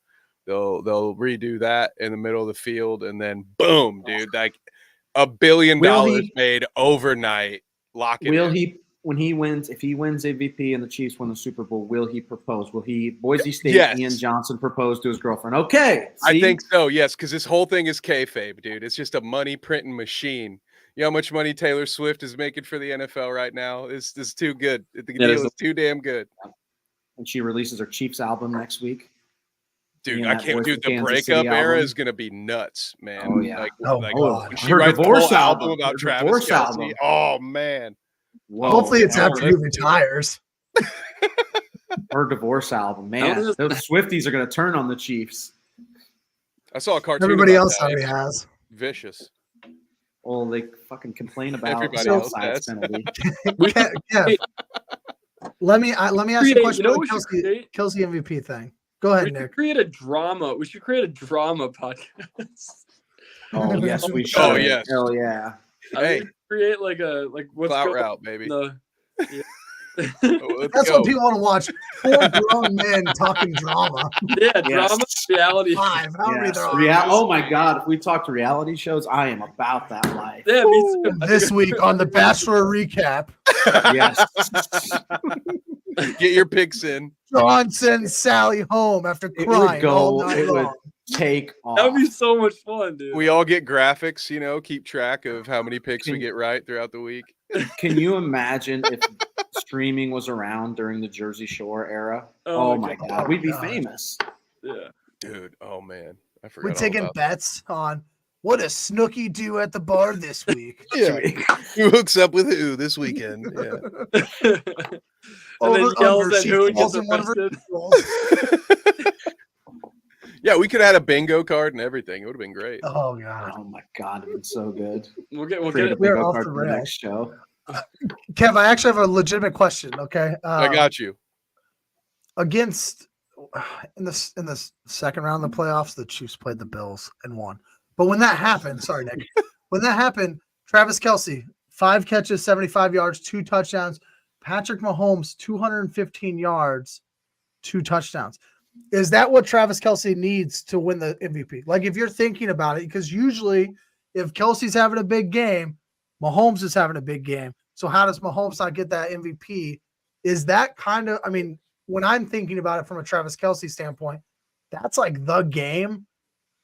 They'll redo that in the middle of the field, and then boom, dude, like $1 billion made overnight. Lock it.
Will he, when he wins, if he wins MVP and the Chiefs win the Super Bowl, will he propose? Will he, Boise State, Ian Johnson propose to his girlfriend? Okay. See?
I think so, yes, because this whole thing is kayfabe, dude. It's just a money printing machine. You know how much money Taylor Swift is making for the NFL right now? It's too good. The deal is too damn good.
And she releases her Chiefs album next week.
Dude,
Yeah,
I
that
can't.
Voice
Dude,
of
the
Kansas
breaking up
City
era
album.
is gonna be nuts, man.
Oh, yeah.
Like
God.
when she
Her
writes the
divorce
whole album
album.
about
Her
Travis
divorce
Kelce.
album.
Oh man.
Whoa.
Hopefully it's
yeah,
after he retires.
Her divorce album. Man, those Swifties are going to turn on the Chiefs.
I saw a cartoon.
Everybody
about
else
that.
already
It's
has.
vicious.
Well, they fucking complain about
Everybody
the
else
offsides
has.
penalty.
Kev, let me ask you a question
You know
about
what we should create?
Kelsey MVP thing. Go ahead,
We
Nick.
should create a drama. We should create a drama podcast.
Oh, yes, we should.
Oh, yes.
Hell yeah.
Hey,
Create like what's
clout
going
route, baby.
on. Yeah.
Let's
That's
go.
what people want to watch. 4 grown men talking drama.
Yeah,
Yes.
drama, reality.
5. How many
Yes.
there are?
Oh, my God. If we talked reality shows, I am about that life.
Yeah, me too.
This week on the Bachelor recap,
Yes.
Get your picks in.
John sends Sally home after
It would
crying all
go.
night
It would
long.
take off.
That would be so much fun, dude.
We all get graphics, keep track of how many picks we get right throughout the week.
Can you imagine if streaming was around during the Jersey Shore era?
Oh
Oh,
my
my God. We'd be
God.
famous.
Yeah.
Dude, oh man. I forgot.
We're
all
taking
about
bets on what does Snooki do at the bar this week.
that. Yeah. Who hooks up with who this weekend? Yeah.
And then yells
under,
at
she
who and
falls
gets
in one of her
arrested.
roles.
Yeah, we could have had a bingo card and everything. It would have been great.
Oh God,
Oh, my God. It'd been so good.
We'll get
Create a
it.
We're
bingo
off
card
the
for the
rails.
next show.
Kev, I actually have a legitimate question. Okay,
I got you.
against in the second round of the playoffs, the Chiefs played the Bills and won. But when that happened, sorry, Nick, when that happened, Travis Kelce, 5 catches, 75 yards, 2 touchdowns. Patrick Mahomes, 215 yards, 2 touchdowns. Is that what Travis Kelce needs to win the MVP? Like, if you're thinking about it, because usually if Kelsey's having a big game, Mahomes is having a big game. So how does Mahomes not get that MVP? Is that kind of, I mean, when I'm thinking about it from a Travis Kelce standpoint, that's like the game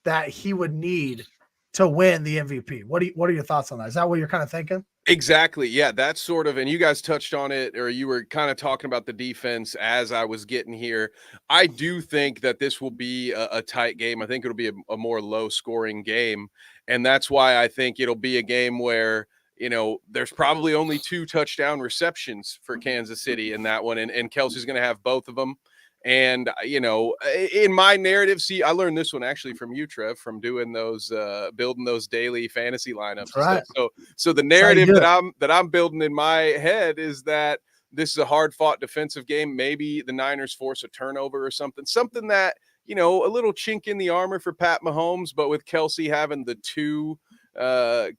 that he would need to win the MVP. What are your thoughts on that? Is that what you're kind of thinking?
Exactly. Yeah, that's sort of, and you guys touched on it, or you were kind of talking about the defense as I was getting here. I do think that this will be a tight game. I think it'll be a more low scoring game. And that's why I think it'll be a game where, there's probably only 2 touchdown receptions for Kansas City in that one. And Kelsey's going to have both of them. And, in my narrative, I learned this one actually from you, Trev, from doing those, building those daily fantasy lineups.
Right.
So the narrative that I'm building in my head is that this is a hard fought defensive game. Maybe the Niners force a turnover or something that, a little chink in the armor for Pat Mahomes, but with Kelce having the 2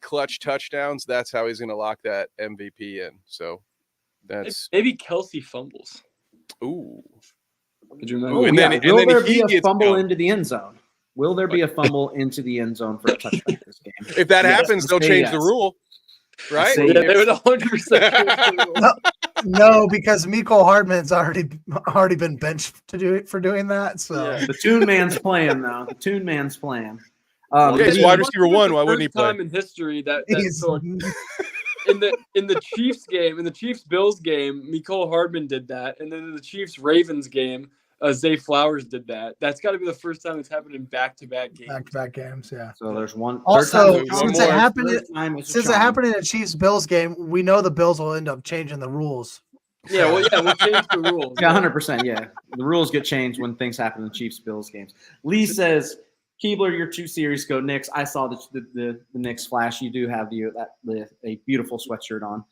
clutch touchdowns, that's how he's going to lock that MVP in. So that's
maybe Kelce fumbles.
ooh.
Could you
Oh,
imagine?
yeah. Will there be a
gets
fumble
going.
into the end zone? Will there be a fumble into the end zone for a touchdown this game?
If that
Yes,
happens, they'll
say
change
yes.
the rule, right?
Say
Yeah, they
yes.
would 100%.
No, because Mecole Hardman's already been benched for doing that. So
Yeah.
The Toon Man's playing now. The Toon Man's playing.
Yeah, he's
he-
wide receiver 1. Why wouldn't he play?
Time in history that
he's-
so in the Chiefs game, in the Chiefs Bills game, Mecole Hardman did that, and then in the Chiefs Ravens game, Zay Flowers did that. That's got to be the first time it's happened in back-to-back games.
back-to-back games, yeah.
So there's one.
Also,
third time's a
since
charm.
it happened,
Third time is a
since it
charm.
happened in a Chiefs Bills game, we know the Bills will end up changing the rules.
Yeah, we'll change the rules.
Yeah, 100%. Yeah, the rules get changed when things happen in Chiefs Bills games. Lee says, "Keebler, you're 2 series ago. Knicks. I saw the Knicks flash. You do have a beautiful sweatshirt on.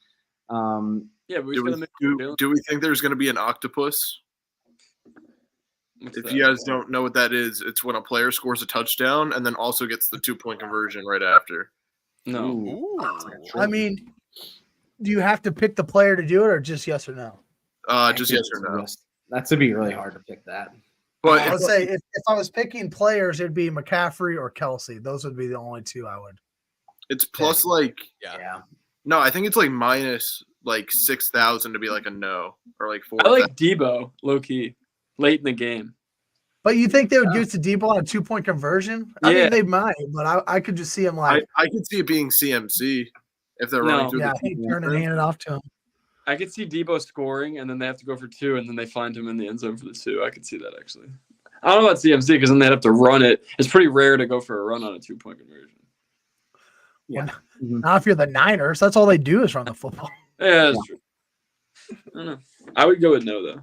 Yeah, but we
Do
gotta
we,
make
do we think there's going to be an octopus?
What's
If
that?
you guys don't know what that is, it's when a player scores a touchdown and then also gets the 2-point conversion right after.
No.
Ooh.
I mean, do you have to pick the player to do it, or just yes or no?
Just yes or no.
That's to be really hard to pick that.
But
I would say if I was picking players, it'd be McCaffrey or Kelsey. Those would be the only 2 I would.
it's plus like
Yeah.
no, I think it's like minus like 6,000 to be like a no or like 4.
I like Debo, low key, late in the game.
But you think they would give it to Debo on a 2-point conversion? I
Yeah.
mean, they might, but I could just see him like,
I could see it being CMC if they're
No.
running through
yeah,
the
he turn and hand it off to him.
I could see Debo scoring, and then they have to go for 2, and then they find him in the end zone for the 2. I could see that actually. I don't know about CMC because then they'd have to run it. It's pretty rare to go for a run on a 2-point conversion.
Yeah.
Not if you're the Niners. That's all they do is run the football.
Yeah, that's true. I don't know. I would go with no, though.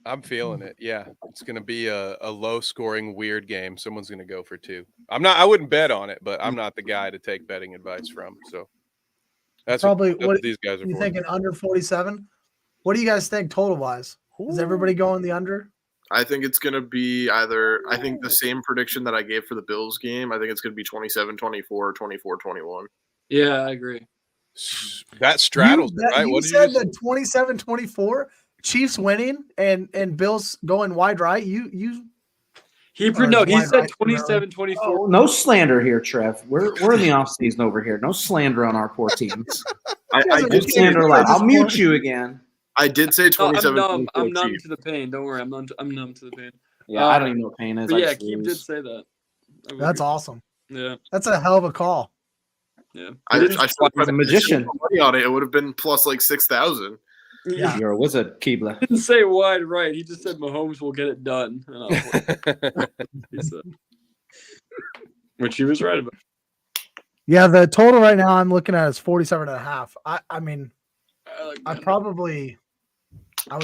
I'm feeling it. Yeah, it's going to be a low-scoring, weird game. Someone's going to go for 2. I wouldn't bet on it, but I'm not the guy to take betting advice from. So that's
Probably
what these guys are
you
for.
thinking under 47? What do you guys think total-wise? Is everybody going the under?
I think it's going to be I think the same prediction that I gave for the Bills game. I think it's going to be 27-24, 24-21.
Yeah, I agree.
That straddles, right?
You said the 27-24 Chiefs winning and Bills going wide right.
He said 27-24.
Oh, no slander here, Trev. We're in the off season over here. No slander on our poor teams.
I
did slander allowed. I'll mute you again.
I did say 27.
I'm numb to the pain. Don't worry, I'm numb to the pain.
Yeah, I don't even know what pain is.
But yeah, Keem did say that.
That's awesome.
Yeah,
that's a hell of a call.
Yeah,
I
he's a magician.
Money on it would have been plus like 6,000.
Yeah,
you're a wizard, Keebler.
He didn't say wide right. He just said Mahomes will get it done. He said, which he was right about.
Yeah, the total right now I'm looking at is 47.5. I mean, I would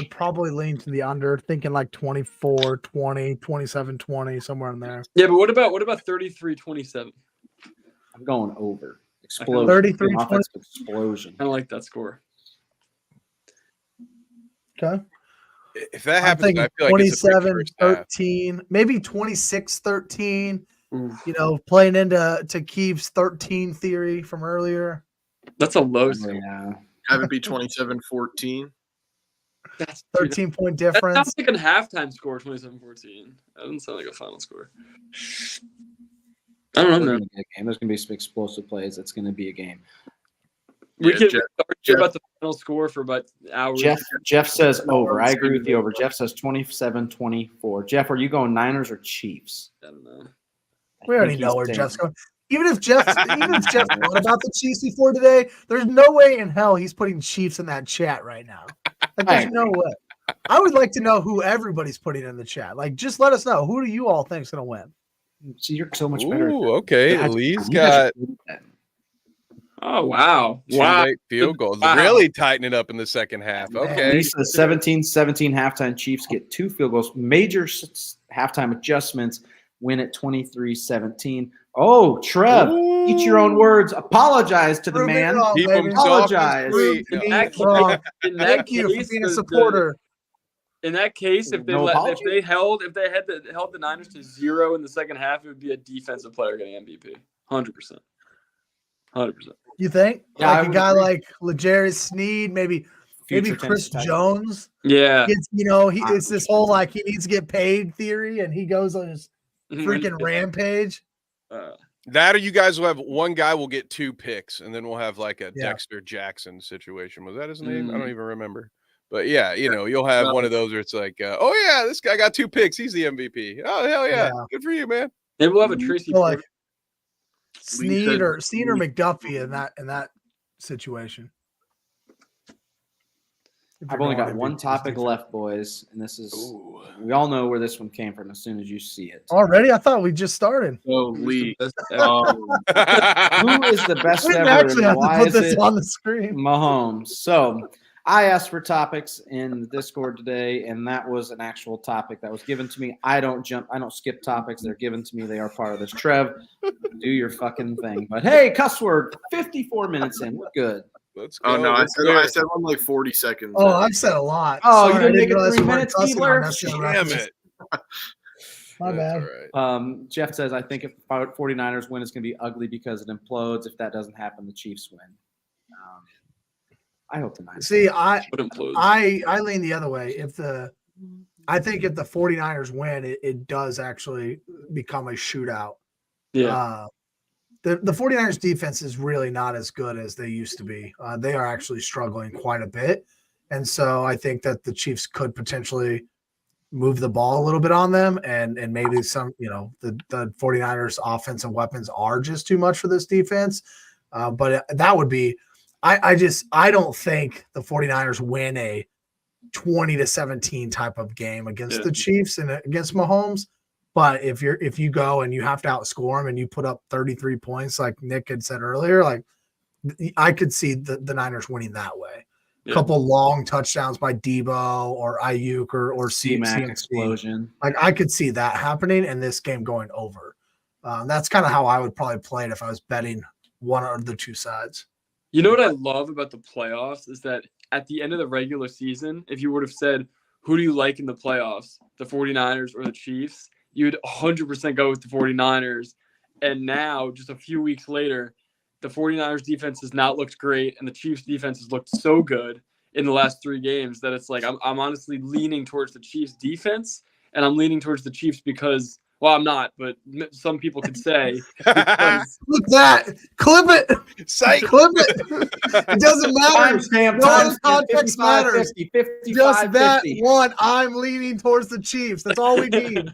probably lean to the under, thinking like 24, 20, 27, 20, somewhere in there.
Yeah, but what about 33-27?
I'm going over. Explosion.
33, 20.
Explosion.
I like that score.
Okay.
If that happens, I feel like
27-13, maybe 26-13. You know, playing into Keith's 13 theory from earlier.
That's a low score.
Yeah.
Have it be 27-14.
That's 13-point difference.
That sounds like a halftime score, 27-14. That doesn't sound like a final score. I don't know, man.
There's going to be some explosive plays. It's going to be a game.
We can argue about the final score for about hours.
Jeff says over. I agree with you over. Jeff says 27-24. Jeff, are you going Niners or Chiefs?
I don't know.
We already know where Jeff's going. Even if Jeff thought about the Chiefs before today, there's no way in hell he's putting Chiefs in that chat right now. Like, there's no way. I would like to know who everybody's putting in the chat. Like, just let us know. Who do you all think is going to win?
See, you're so much better.
Ooh, okay. Lee's got.
Oh, wow.
Late field goals.
Wow.
Really tighten it up in the second half. Okay.
Lee says 17-17 halftime. Chiefs get 2 field goals. Major halftime adjustments. Win at 23-17. Oh, Trev, eat your own words. Apologize to the man.
Keep him
Apologize.
Thank you for being a supporter.
In that case, if they held the Niners to 0 in the second half, it would be a defensive player getting MVP. 100%.
You think?
Yeah,
like a guy like L'Jarius Sneed, maybe Chris Jones.
Yeah.
It's this whole like he needs to get paid theory, and he goes on his freaking rampage.
That or you guys will have one guy will get 2 picks, and then we'll have like a Dexter Jackson situation. Was that his name? I don't even remember. But yeah, you'll have one of those where it's like, oh yeah, this guy got 2 picks. He's the MVP. Oh hell yeah, good for you, man.
Maybe we'll have a Tracy
like Sneed or McDuffie in that situation.
I've only got one topic left, boys, and this is we all know where this one came from as soon as you see it.
Already? I thought we just started.
Oh, Lee.
Who is the best
We
ever?
actually have to
why
put
is
this
it
on the screen.
Mahomes. So I asked for topics in the Discord today, and that was an actual topic that was given to me. I don't skip topics. They're given to me. They are part of this. Trev, do your fucking thing. But hey, cuss word, 54 minutes in. We're good.
Let's go.
Oh no, I said one like 40 seconds.
Oh, I've said a lot.
Oh,
Sorry,
you didn't
I
make it
realize
3
we weren't
minutes,
cussing on
Keebler?
that show.
Damn it.
My bad.
All right.
Jeff says, I think if 49ers win, it's going to be ugly because it implodes. If that doesn't happen, the Chiefs win. I hope the Niners.
See, I lean the other way. I think if the 49ers win, it does actually become a shootout.
Yeah.
The 49ers defense is really not as good as they used to be. They are actually struggling quite a bit. And so I think that the Chiefs could potentially move the ball a little bit on them. And maybe some, the 49ers offensive weapons are just too much for this defense. But that would be, I don't think the 49ers win a 20-17 type of game against the Chiefs and against Mahomes. But if you go and you have to outscore them and you put up 33 points, like Nick had said earlier, like I could see the Niners winning that way. A couple long touchdowns by Debo or Ayuk or
C-Mac explosion.
Like I could see that happening and this game going over. That's kind of how I would probably play it if I was betting one or the two sides.
You know what I love about the playoffs is that at the end of the regular season, if you would have said, who do you like in the playoffs, the 49ers or the Chiefs, you'd 100% go with the 49ers. And now, just a few weeks later, the 49ers defense has not looked great, and the Chiefs defense has looked so good in the last 3 games that it's like I'm honestly leaning towards the Chiefs defense, and I'm leaning towards the Chiefs because – well, I'm not, but some people could say.
Look that. Clip it.
Psych.
Clip it. It doesn't matter. No context matters.
50,
just that 50. One, I'm leaning towards the Chiefs. That's all we need.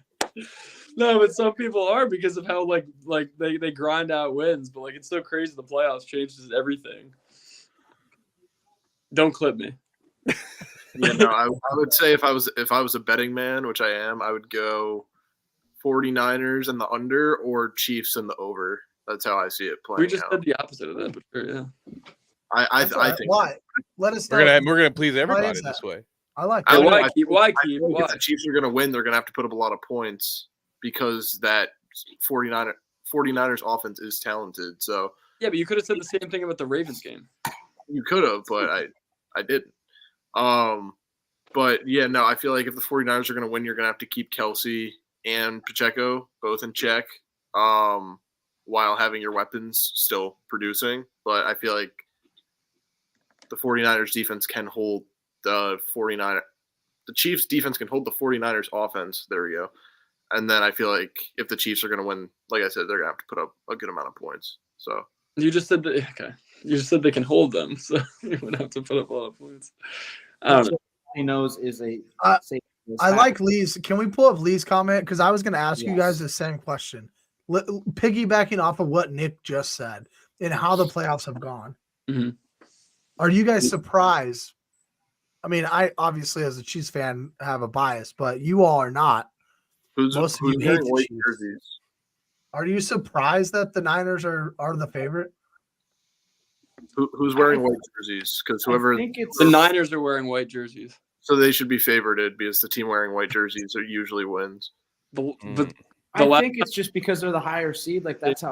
No, but some people are because of how like they grind out wins. But like it's so crazy the playoffs changes everything. Don't clip me.
Yeah, no, I would say if I was a betting man, which I am, I would go 49ers and the under or Chiefs and the over. That's how I see it playing.
We just
out.
Said the opposite of that, but sure, yeah.
I think
why? Let us know.
We're gonna please everybody this way.
I like
that.
Why
keep?
If the Chiefs are gonna win, they're gonna have to put up a lot of points because that 49ers offense is talented. So
yeah, but you could have said the same thing about the Ravens game.
You could have, but I didn't. But yeah, no, I feel like if the 49ers are gonna win, you're gonna have to keep Kelsey and Pacheco both in check, while having your weapons still producing. But I feel like the 49ers defense can hold the Chiefs defense can hold the 49ers offense. There we go. And then I feel like if the Chiefs are going to win, like I said, they're going to have to put up a good amount of points. So
you just said that. Okay. You just said they can hold them. So you would have to put up a lot of points. I don't know.
He knows is a
I like Lee's. Can we pull up Lee's comment? Because I was going to ask you guys the same question. Piggybacking off of what Nick just said and how the playoffs have gone.
Mm-hmm.
Are you guys surprised? I mean, I obviously, as a Chiefs fan, have a bias, but you all are not.
Most of you hate the Chiefs.
Jerseys? Are you surprised that the Niners are the favorite?
Who's wearing white jerseys? Because
the Niners are wearing white jerseys.
So they should be favorited because the team wearing white jerseys usually wins.
I think it's just because they're the higher seed. Like that's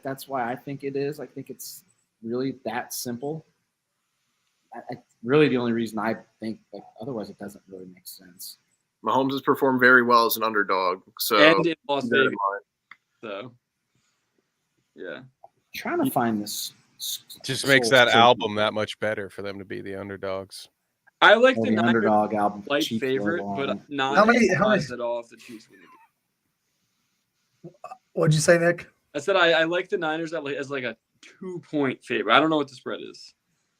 that's why I think it is. I think it's really that simple. Really, the only reason I think like otherwise it doesn't really make sense.
Mahomes has performed very well as an underdog. So
and in Las Vegas. So yeah,
I'm trying to find this.
Just makes that album that much better for them to be the underdogs.
I like the
underdog album,
light favorite, but not
how many
at all if the Chiefs win.
What'd you say, Nick?
I said I like the Niners as like a 2-point favorite. I don't know what the spread is.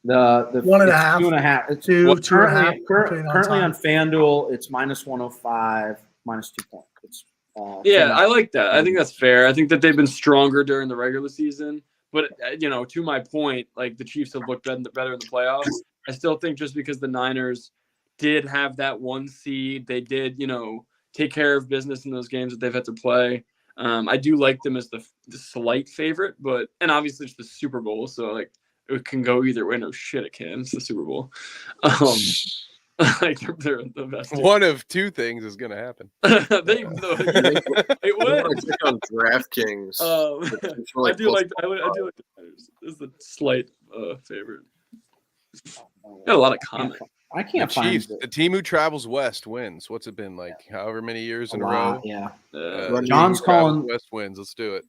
The
1.5,
2.5.
Two,
well,
2.5.
Currently on FanDuel, it's -105, -2 points. It's,
I like that. I think that's fair. I think that they've been stronger during the regular season. But, to my point, like the Chiefs have looked better in the playoffs. I still think just because the Niners did have that 1 seed, they did, take care of business in those games that they've had to play. I do like them as the slight favorite, and obviously it's the Super Bowl, so like it can go either way. No shit, it can. It's the Super Bowl. Like they're the best.
One of two things is going to happen.
It would.
On DraftKings.
I do like the Niners. This is the slight favorite. Got a lot of comments.
I can't find
Chiefs, the team who travels west wins. What's it been like? However many years in a row?
Yeah.
John's calling west wins. Let's do it.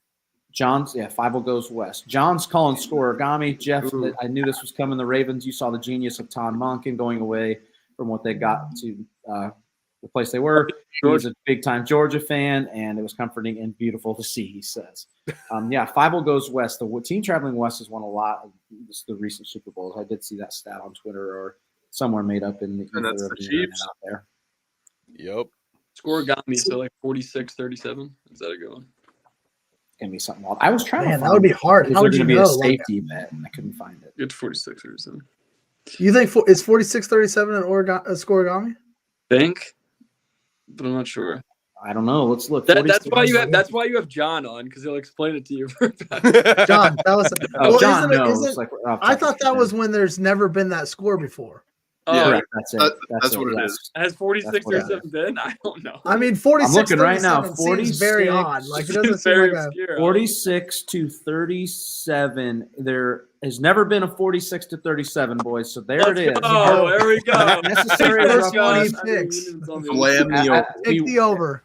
John's 5 goes west. John's calling scoregami. Jeff, I knew this was coming. The Ravens. You saw the genius of Tom Monken going away from what they got to the place they were. He was a big-time Georgia fan, and it was comforting and beautiful to see, he says. 5 goes west. The team traveling west has won a lot of the recent Super Bowls. I did see that stat on Twitter or somewhere made up in the
that's the Chiefs
out there.
Yep.
Scoregami, so like 46-37. Is that a good one?
It's going to be something wild. I was trying to find
that would be hard.
How would you know? Be a safety bet, and I couldn't find it.
It's 46-37.
You think is 46-37 an scoregami?
Think, but I'm not sure.
I don't know. Let's look.
That's
46
why you have John on, because he'll explain it to you.
John, tell us.
Oh,
Well,
John knows.
isn't,
Like,
I thought that was when there's never been that score before.
Yeah,
correct. That's it.
that's what it
yes.
is.
Has 46
what
or
it is.
7 been? I don't know.
I mean,
I'm
46
looking right now.
seems very odd. Like it doesn't seem
very
like a.
obscure.
46 to 37. There has never been a 46 to 37, boys. So there it is.
Oh, there we go.
Not necessary
First
roughness.
26.
Blam the over.
Take the over.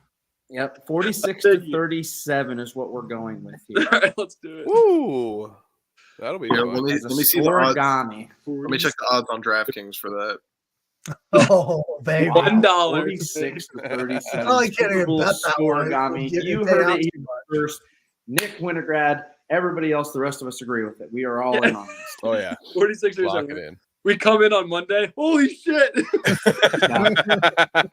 Yep, 46 to 37 is what we're going with here.
All right, let's do it.
Ooh, that'll be
Here,
fun.
let me
As a
see the odds.
scoregami.
Let me check the odds on DraftKings for that.
Oh, baby.
$1.
46 to 37.
Oh, I can't even
Super Bowl
bet that one.
scoregami.
Give
You
it
heard
out
it here first. Nick Winograd. Everybody else, the rest of us agree with it. We are all in on this.
Oh yeah,
46 or
lock it
7.
in.
We come in on Monday. Holy shit!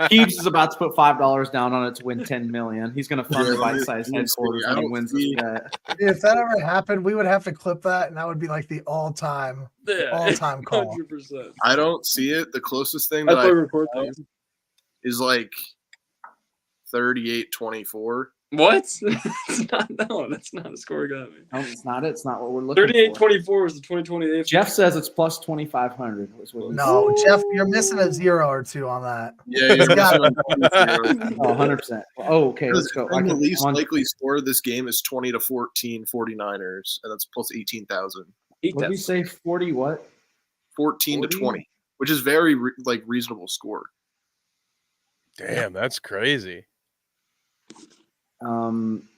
Keeves is about to put $5 down on it to win $10 million. He's going to fund the bite-sized headquarters when he wins this bet.
If that ever happened, we would have to clip that, and that would be like the all-time call.
100%.
I don't see it. The closest thing
That's
that
why
I
we record things.
is like 38-24.
What? That's not a scoregami.
No, it's not it. It's not what we're looking for.
38-24 is the 2028.
Jeff says it's plus 2,500.
No, Jeff, you're missing a 0 or 2 on that.
Yeah, you're
got
missing
Oh, 100%. Oh, okay. Let's go.
The least likely score of this game is 20 to 14 49ers, and that's plus 18,000.
What did we say? 40 what?
14 to
40?
20, which is very reasonable score.
Damn, that's crazy.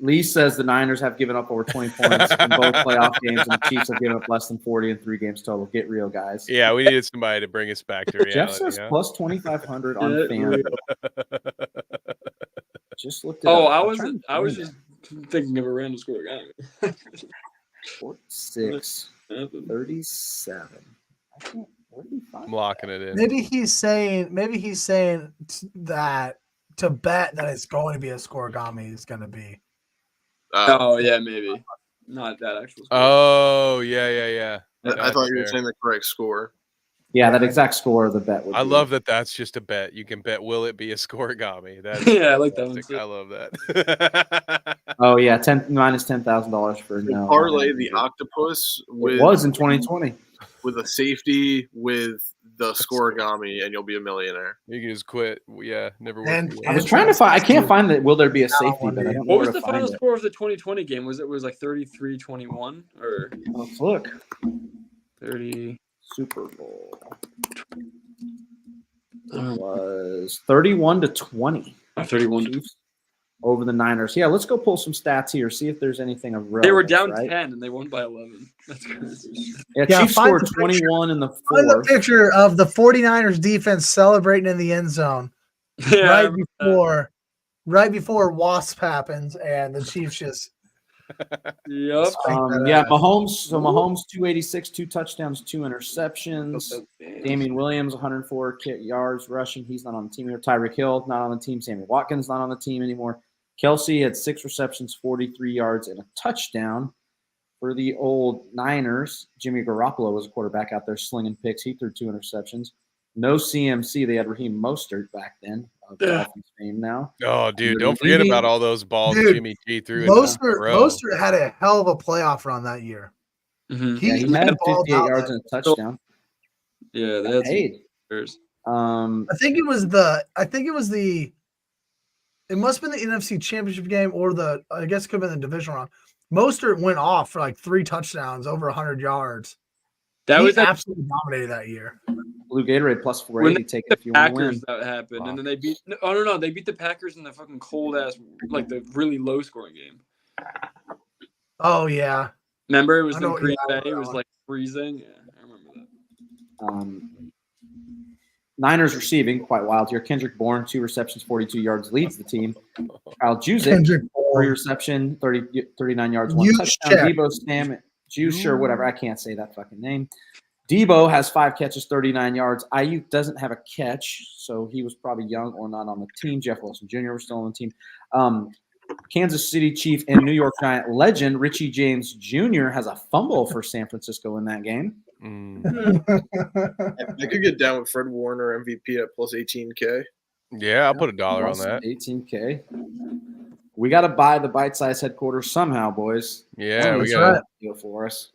Lee says the Niners have given up over 20 points in both playoff games, and the Chiefs have given up less than 40 in 3 games total. Get real, guys.
Yeah, we needed somebody to bring us back to reality.
Jeff says
huh?
plus 2,500 on FanDuel. Just looked it
Oh,
up.
I was just thinking of a random scoregami.
46, 37. Where did he find
I'm locking it in.
Maybe he's saying that to bet that it's going to be a scoregami is going to be.
Oh yeah, maybe not that actual. Score.
Oh yeah.
I thought you were saying the correct score.
Yeah, that exact score of the bet would
I
be.
love that. That's just a bet. You can bet. Will it be a scoregami? That's
Yeah, I like that one
fantastic.
too.
I love that.
Oh yeah, minus $10,000 for no.
Parlay the octopus
It was in 2020.
with a safety with the scoregami, and you'll be a millionaire.
You can just quit. Yeah, never
And-
worked.
I was trying to find. I can't find that. Will there be a safety? But I don't know
What was
where
the
to find
final
it.
score of the 2020 game? Was like 33-21 or
Let's look.
30?
Super Bowl. It was 31 to 20.
31.
Chiefs over the Niners. Yeah, let's go pull some stats here. See if there's anything of relevance.
They were down
right?
10 and they won by 11. That's crazy.
Yeah,
Yeah,
Chiefs
find
scored
the picture.
21 in the
Find the
fourth.
picture of the 49ers defense celebrating in the end zone
Yeah,
right before Wasp happens, and the Chiefs just
Yep.
Yeah, Mahomes. So Mahomes 286, 2 touchdowns, 2 interceptions. Damian Williams 104 yards rushing. He's not on the team anymore. Tyreek Hill not on the team. Sammy Watkins not on the team anymore. Kelsey had 6 receptions, 43 yards, and a touchdown for the old Niners. Jimmy Garoppolo was a quarterback out there slinging picks. He threw 2 interceptions. No CMC. They had Raheem Mostert back then. Dolphins fame now.
Oh, dude, don't forget about all those balls
Dude,
Jimmy G threw.
Mostert had a hell of a playoff run that year.
Mhm.
Yeah, he had
balled
58
out
yards and a touchdown.
Yeah, that's
Paid.
I think it was it must have been the NFC Championship game or I guess it could have been the division round. Mostert went off for like 3 touchdowns, over 100 yards.
that
He
was that
absolutely dominated that year.
Blue Gatorade plus
when
480.
they
Take
beat
it if you
the
want to win.
Packers that happened, and then they beat. No, they beat the Packers in the fucking cold ass, like the really low scoring game.
Oh yeah.
Remember, it was
I
in
know what
Green
you're
Bay.
talking
It was
about.
like freezing. Yeah, I remember that.
Niners receiving quite wild here. Kendrick Bourne 2 receptions, 42 yards, leads the team. Kyle Juszczyk
Kendrick
3
Bourne.
reception, 39 yards, 1
Juszczyk.
touchdown. Debo Stam, Juszczyk, whatever. I can't say that fucking name. Debo has 5 catches, 39 yards. Ayuk doesn't have a catch, so he was probably young or not on the team. Jeff Wilson Jr. was still on the team. Kansas City Chief and New York Giant legend Richie James Jr. has a fumble for San Francisco in that game.
I could get down with Fred Warner MVP at plus 18K.
Yeah, I'll put $1 on
Plus
that.
18K. We got to buy the bite-sized headquarters somehow, boys.
Yeah, we
That's
got.
right.
Deal for us.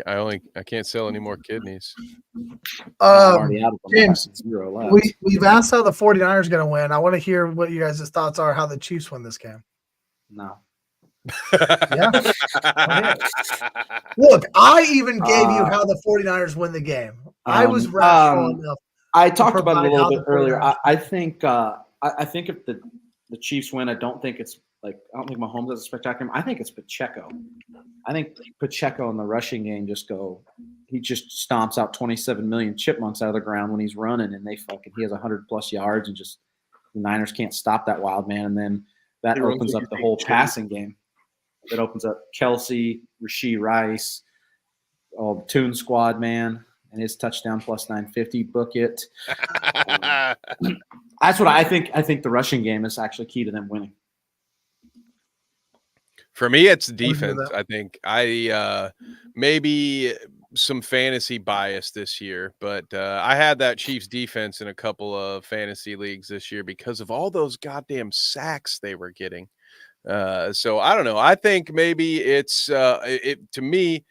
I can't sell any more kidneys.
I'm already out of them.
James,
Zero left.
We've asked how the 49ers going to win. I want to hear what you guys' thoughts are, how the Chiefs win this game.
No.
Yeah. Okay. Look, I even gave you how the 49ers win the game. I was rational enough.
I talked about it a little
provide
bit
how the
earlier.
49ers
I think if the Chiefs win, I don't think Mahomes has a spectacular. I think it's Pacheco. I think Pacheco in the rushing game he just stomps out 27 million chipmunks out of the ground when he's running, and he has 100+ yards, and just the Niners can't stop that wild man. And then that opens up the whole passing game. It opens up Kelsey, Rashee Rice, the Toon Squad, man, and his touchdown plus 950. Book it. That's what I think. I think the rushing game is actually key to them winning.
For me, it's defense. I think maybe some fantasy bias this year, but I had that Chiefs defense in a couple of fantasy leagues this year because of all those goddamn sacks they were getting. So I don't know. I think maybe it's to me.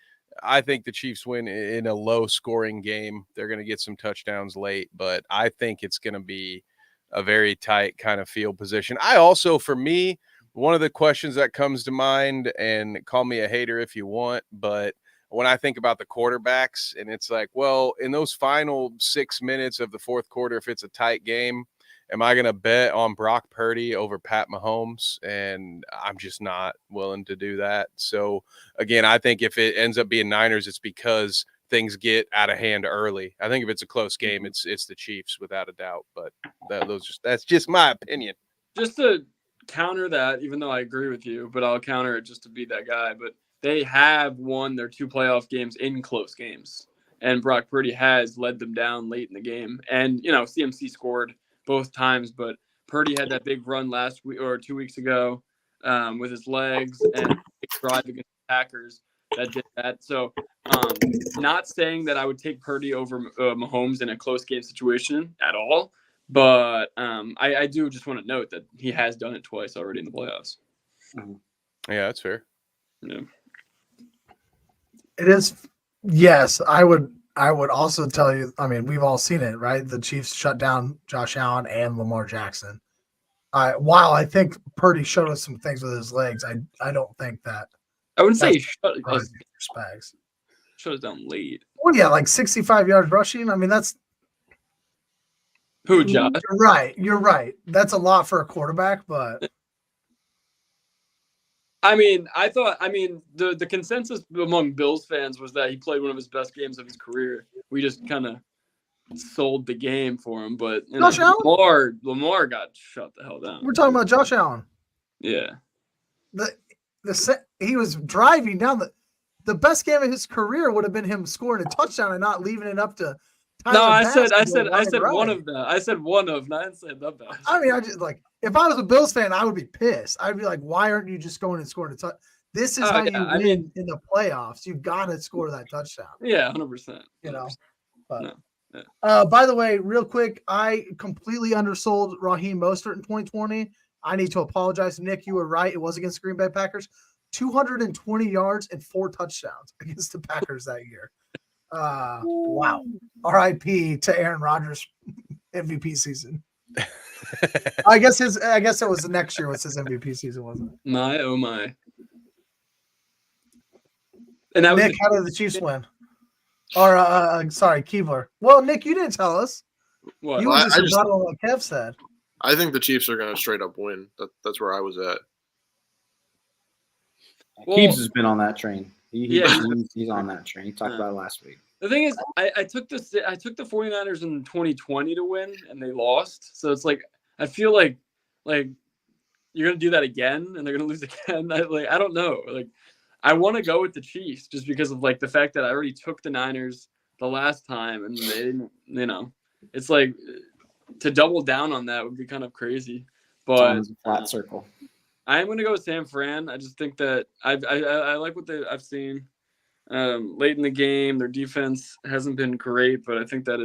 I think the Chiefs win in a low-scoring game. They're going to get some touchdowns late, but I think it's going to be a very tight kind of field position. I also, for me, one of the questions that comes to mind, and call me a hater if you want, but when I think about the quarterbacks, and it's like, well, in those final 6 minutes of the fourth quarter, if it's a tight game, am I going to bet on Brock Purdy over Pat Mahomes? And I'm just not willing to do that. So, again, I think if it ends up being Niners, it's because things get out of hand early. I think if it's a close game, it's the Chiefs without a doubt. But that's just my opinion.
Just to counter that, even though I agree with you, but I'll counter it just to be that guy. But they have won their 2 playoff games in close games. And Brock Purdy has led them down late in the game. And, CMC scored both times, but Purdy had that big run last week or 2 weeks ago with his legs and big drive against the Packers that did that. So not saying that I would take Purdy over Mahomes in a close game situation at all, but I do just want to note that he has done it twice already in the playoffs.
Yeah, that's fair.
Yeah.
It is. Yes, I would also tell you, I mean, we've all seen it, right? The Chiefs shut down Josh Allen and Lamar Jackson. While I think Purdy showed us some things with his legs, I don't think that.
I wouldn't say he shut us down late.
Well, yeah, like 65 yards rushing. I mean, that's.
Who, Josh?
You're right. That's a lot for a quarterback, but.
I mean, the consensus among Bills fans was that he played one of his best games of his career. We just kind of sold the game for him, but Lamar got shut the hell down.
We're talking about Josh Allen.
Yeah.
He was driving down the best game of his career would have been him scoring a touchdown and not leaving it up to.
No, I said one of them. I said one of, not I didn't say the best.
I mean, I just if I was a Bills fan, I would be pissed. I'd be like, why aren't you just going and scoring a touchdown? This is how you win in the playoffs. You've got to score that touchdown.
Yeah, 100%.
But, by the way, real quick, I completely undersold Raheem Mostert in 2020. I need to apologize. Nick, you were right. It was against the Green Bay Packers. 220 yards and 4 touchdowns against the Packers that year. Wow. R.I.P. to Aaron Rodgers MVP season. I guess it was the next year was his MVP season, wasn't it?
My oh my. And that
Nick, how did the Chiefs win? Or sorry, Keebler. Well, Nick, you didn't tell us.
What?
You were just rebuttaling what Kev said.
I think the Chiefs are going to straight up win. That's where I was at.
Keebs has been on that train. He's on that train. He talked about it last week.
The thing is, I took the 49ers in 2020 to win, and they lost. So it's like I feel like you're gonna do that again, and they're gonna lose again. I don't know. Like I want to go with the Chiefs just because of the fact that I already took the Niners the last time, and they didn't. It's like to double down on that would be kind of crazy. But
it's a flat circle.
I'm gonna go with San Fran. I just think that I like what I've seen. late in the game. Their defense hasn't been great, but I think that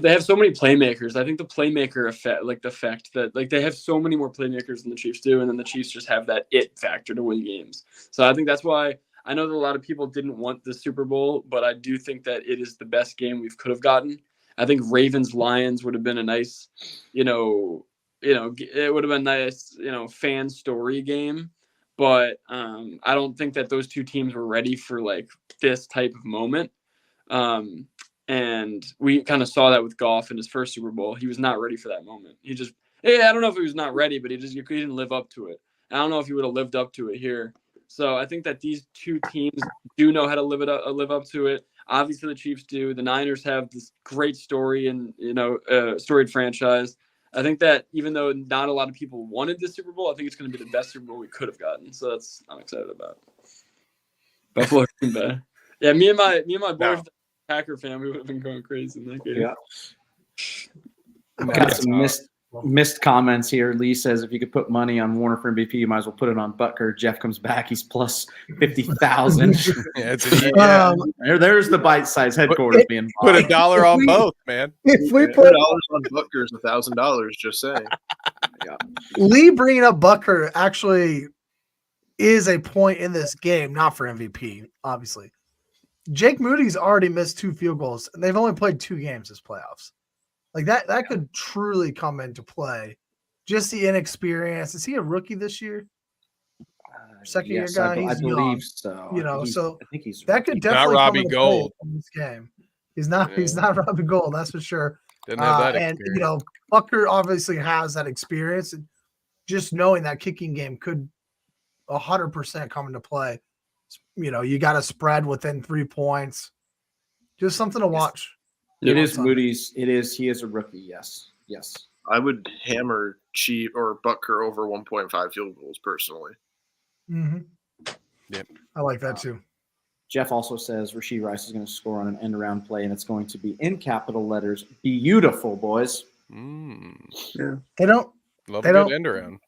they have so many playmakers. I think the playmaker effect, like the fact that like they have so many more playmakers than the Chiefs do, and then the Chiefs just have that it factor to win games. So I think that's why I know that a lot of people didn't want the Super Bowl, but I do think that it is the best game we could have gotten. I think Ravens Lions would have been a nice, it would have been a nice, fan story game. But I don't think that those two teams were ready for like this type of moment. And we kind of saw that with Goff in his first Super Bowl. He was not ready for that moment. I don't know if he was not ready, but he didn't live up to it. I don't know if he would have lived up to it here. So I think that these two teams do know how to live up to it. Obviously, the Chiefs do. The Niners have this great story and storied franchise. I think that even though not a lot of people wanted this Super Bowl, I think it's going to be the best Super Bowl we could have gotten. So I'm excited about. Buffalo Green Bay. Yeah, me and my boys, Packer fan, we would have been going crazy in that game.
Yeah. Got some missed comments here. Lee says if you could put money on Warner for MVP, you might as well put it on Butker. Jeff comes back, he's plus 50,000. There's the bite-sized headquarters being
put $1 on both, man.
If we put
$1 on Butker is $1,000. Just saying.
Yeah.
Lee bringing up Butker actually is a point in this game, not for MVP, obviously. Jake Moody's already missed 2 field goals, and they've only played 2 games this playoffs. Like that could truly come into play. Just the inexperience. Is he a rookie this year? Second year guy?
I
He's
believe
young,
so.
So
I think he's
that could definitely
not
come
Robbie
into
Gold
play in this game. He's not Robbie Gold, that's for sure.
Didn't have that
and
experience.
Butker obviously has that experience, and just knowing that kicking game could 100% come into play. You got to spread within 3 points. Just something to watch.
It is Moody's. He is a rookie. Yes.
I would hammer Chief or Butker over 1.5 field goals personally.
Mm-hmm.
Yep.
I like that too.
Jeff also says Rashee Rice is going to score on an end-around play, and it's going to be in capital letters. Beautiful, boys.
Yeah.
They don't
end around.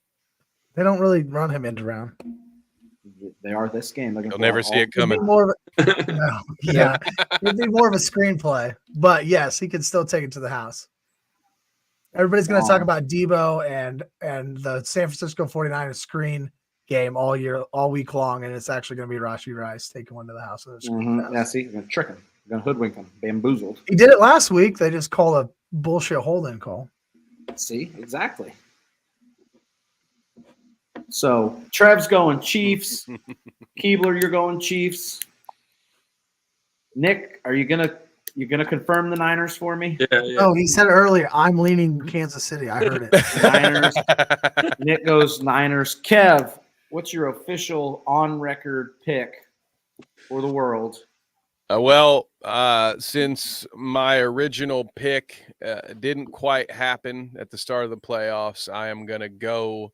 They don't really run him end around.
They are this game.
You'll never see it coming.
It'd be more of a screenplay. But yes, he could still take it to the house. Everybody's going to talk about Debo and the San Francisco 49ers screen game all week long, and it's actually going to be Rashee Rice taking one to the house.
Yeah, see, you're going to trick him. You're going to hoodwink him. Bamboozled.
He did it last week. They just called a bullshit hold-in call.
See, exactly. So Trev's going Chiefs. Keebler, you're going Chiefs. Nick, are you gonna confirm the Niners for me?
Yeah.
Oh, he said earlier, I'm leaning Kansas City. I heard it.
Niners. Nick goes Niners. Kev, what's your official on-record pick for the world?
Since my original pick didn't quite happen at the start of the playoffs, I am going to go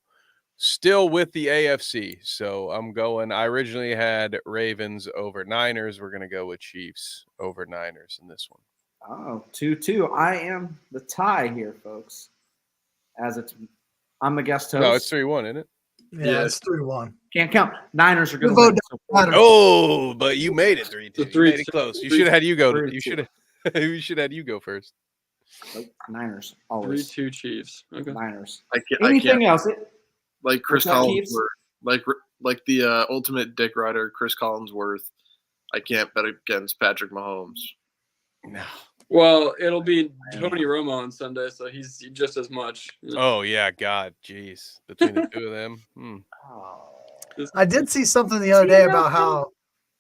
still with the AFC. So I originally had Ravens over Niners. We're going to go with Chiefs over Niners in this one.
Oh, 2-2. I am the tie here, folks. I'm the guest host.
No, it's 3-1, isn't it?
Yeah, it's 3-1.
Can't count. Niners are going to win.
Oh, but you made it 3-2. You made it
3-2.
close. You should have had you go.
3-2.
You should have had you go first.
Nope, Niners always.
3-2 Chiefs. Okay.
Niners.
Anything
else?
Like Chris
What's that,
Collinsworth, like the ultimate dick rider, Chris Collinsworth. I can't bet against Patrick Mahomes.
No.
Well, it'll be Tony Romo on Sunday, so he's just as much.
Oh yeah, God, jeez, between the two of them.
I did see something the other day about how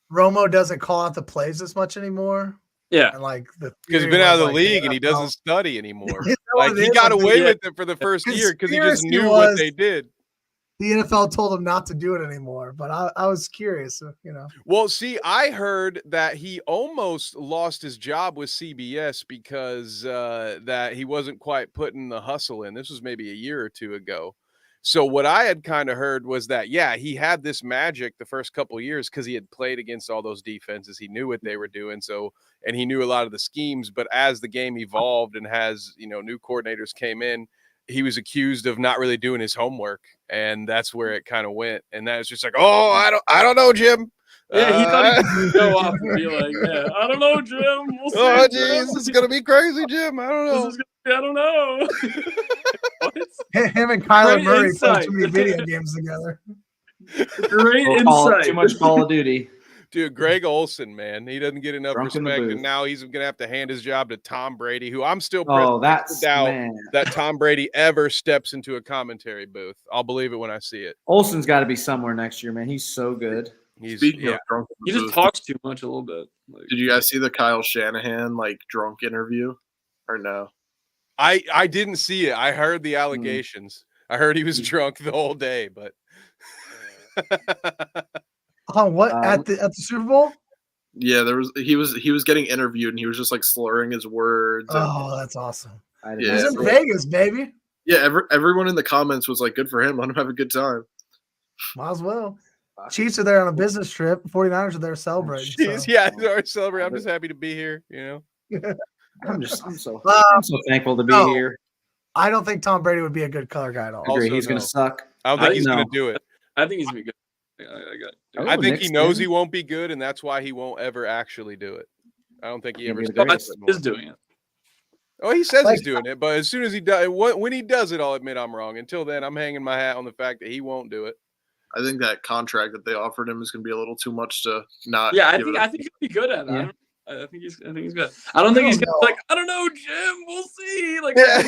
Romo doesn't call out the plays as much anymore.
Yeah,
and
because he's been out of the league and he doesn't study anymore. Like he got away with it for the first year because he just knew what they did.
The NFL told him not to do it anymore, but I was curious,
Well, see, I heard that he almost lost his job with CBS because that he wasn't quite putting the hustle in. This was maybe a year or two ago. So what I had kind of heard was that, yeah, he had this magic the first couple of years because he had played against all those defenses. He knew what they were doing. And he knew a lot of the schemes. But as the game evolved and new coordinators came in, he was accused of not really doing his homework, and that's where it kind of went. And that was just like, oh, I don't know, Jim.
Yeah, he thought he could go off and be like, "Yeah, I don't know, Jim. We'll see."
Oh,
Jim.
jeez, this is gonna be crazy, Jim. I don't know.
This is gonna be, I don't know. What?
Him and Kyler
Great
Murray play
insight.
too many video games together.
Great insight.
Too much Call of Duty.
Dude, Greg Olson, man, he doesn't get enough
Drunk in the
respect,
booth.
and now he's gonna have to hand his job to Tom Brady, who I'm still
Oh,
pressed
that's
to doubt
man.
that Tom Brady ever steps into a commentary booth. I'll believe it when I see it.
Olsen's got to be somewhere next year, man. He's so good.
He's
Speaking
yeah.
of drunk, in
He
the
just
booth,
talks too much a little bit. Like,
Did you guys see the Kyle Shanahan like drunk interview, or no?
I didn't see it. I heard the allegations. I heard he was drunk the whole day, but
Oh, what at the Super Bowl?
Yeah, he was getting interviewed and he was just like slurring his words. And,
Oh, that's awesome.
I didn't
Yeah,
He's
know.
in Vegas, baby.
yeah, everyone in the comments was like, "Good for him. Let him have a good time."
Might as well. Chiefs are there on a business trip. 49ers are there celebrating.
jeez,
so.
yeah, our celebrate. I'm just happy to be here. You know,
I'm so thankful to be
no.
here.
I don't think Tom Brady would be a good color guy at all.
Agree.
Also,
He's going to
no.
suck.
I don't think he's
No.
gonna do it.
I think he's gonna be good.
Oh,
I think
Nick's
he knows
in.
he won't be good, and that's why he won't ever actually do it. I don't think he ever.
Maybe
Oh,
the
I
steps
think
up
he is
more.
doing it.
Oh, he says
Like-
he's doing it, but as soon as he does, when he does it, I'll admit I'm wrong. Until then, I'm hanging my hat on the fact that he won't do it.
I think that contract that they offered him is going to be a little too much to not.
Yeah,
give it
I
up.
think he'll be good at it.
Yeah.
I think he's good. I don't think he's gonna
know.
be like, I don't know, Jim. We'll see. Like,
Yeah.
I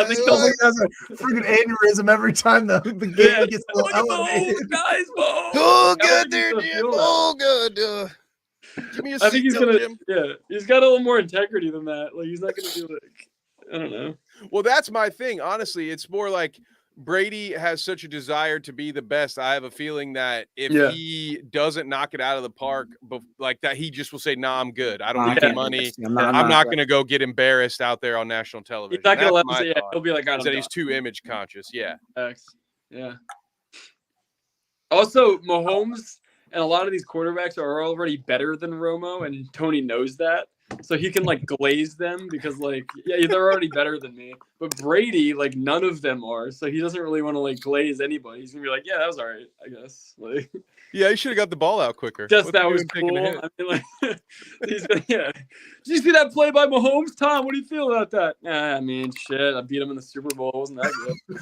think
He
he'll be
has a freaking aneurysm every time the game
yeah,
gets a little
look at
elevated.
Mahomes, guys, Mahomes.
Oh,
I
good
think
there,
he's gonna
Jim.
feel that.
Oh, good. Give me a
I think he's
seatbelt,
gonna,
Jim.
yeah, he's got a little more integrity than that. Like, he's not gonna be like, I don't know.
Well, that's my thing. Honestly, it's more like Brady has such a desire to be the best. I have a feeling that if
Yeah.
he doesn't knock it out of the park, like that, he just will say, "Nah, I'm good. I don't
I
need
can't
the money.
do this. I'm
I'm not going to go get embarrassed out there on national television."
He's not gonna
That's
let him
my
say, yeah,
thought,
he'll be like, I
is
don't
that
know.
he's too image conscious. Yeah.
Yeah. Also, Mahomes and a lot of these quarterbacks are already better than Romo, and Tony knows that. So he can like glaze them because like, yeah, they're already better than me. But Brady, like none of them are. So he doesn't really want to like glaze anybody. He's gonna be like, yeah, that was all right, I guess. Like
Yeah, he should have got the ball out quicker.
just
What's
that
he
was
doing taking a
cool.
hit?
I mean, like he's gonna, yeah. Did you see that play by Mahomes? Tom, what do you feel about that? I mean, shit, I beat him in the Super Bowl. It wasn't that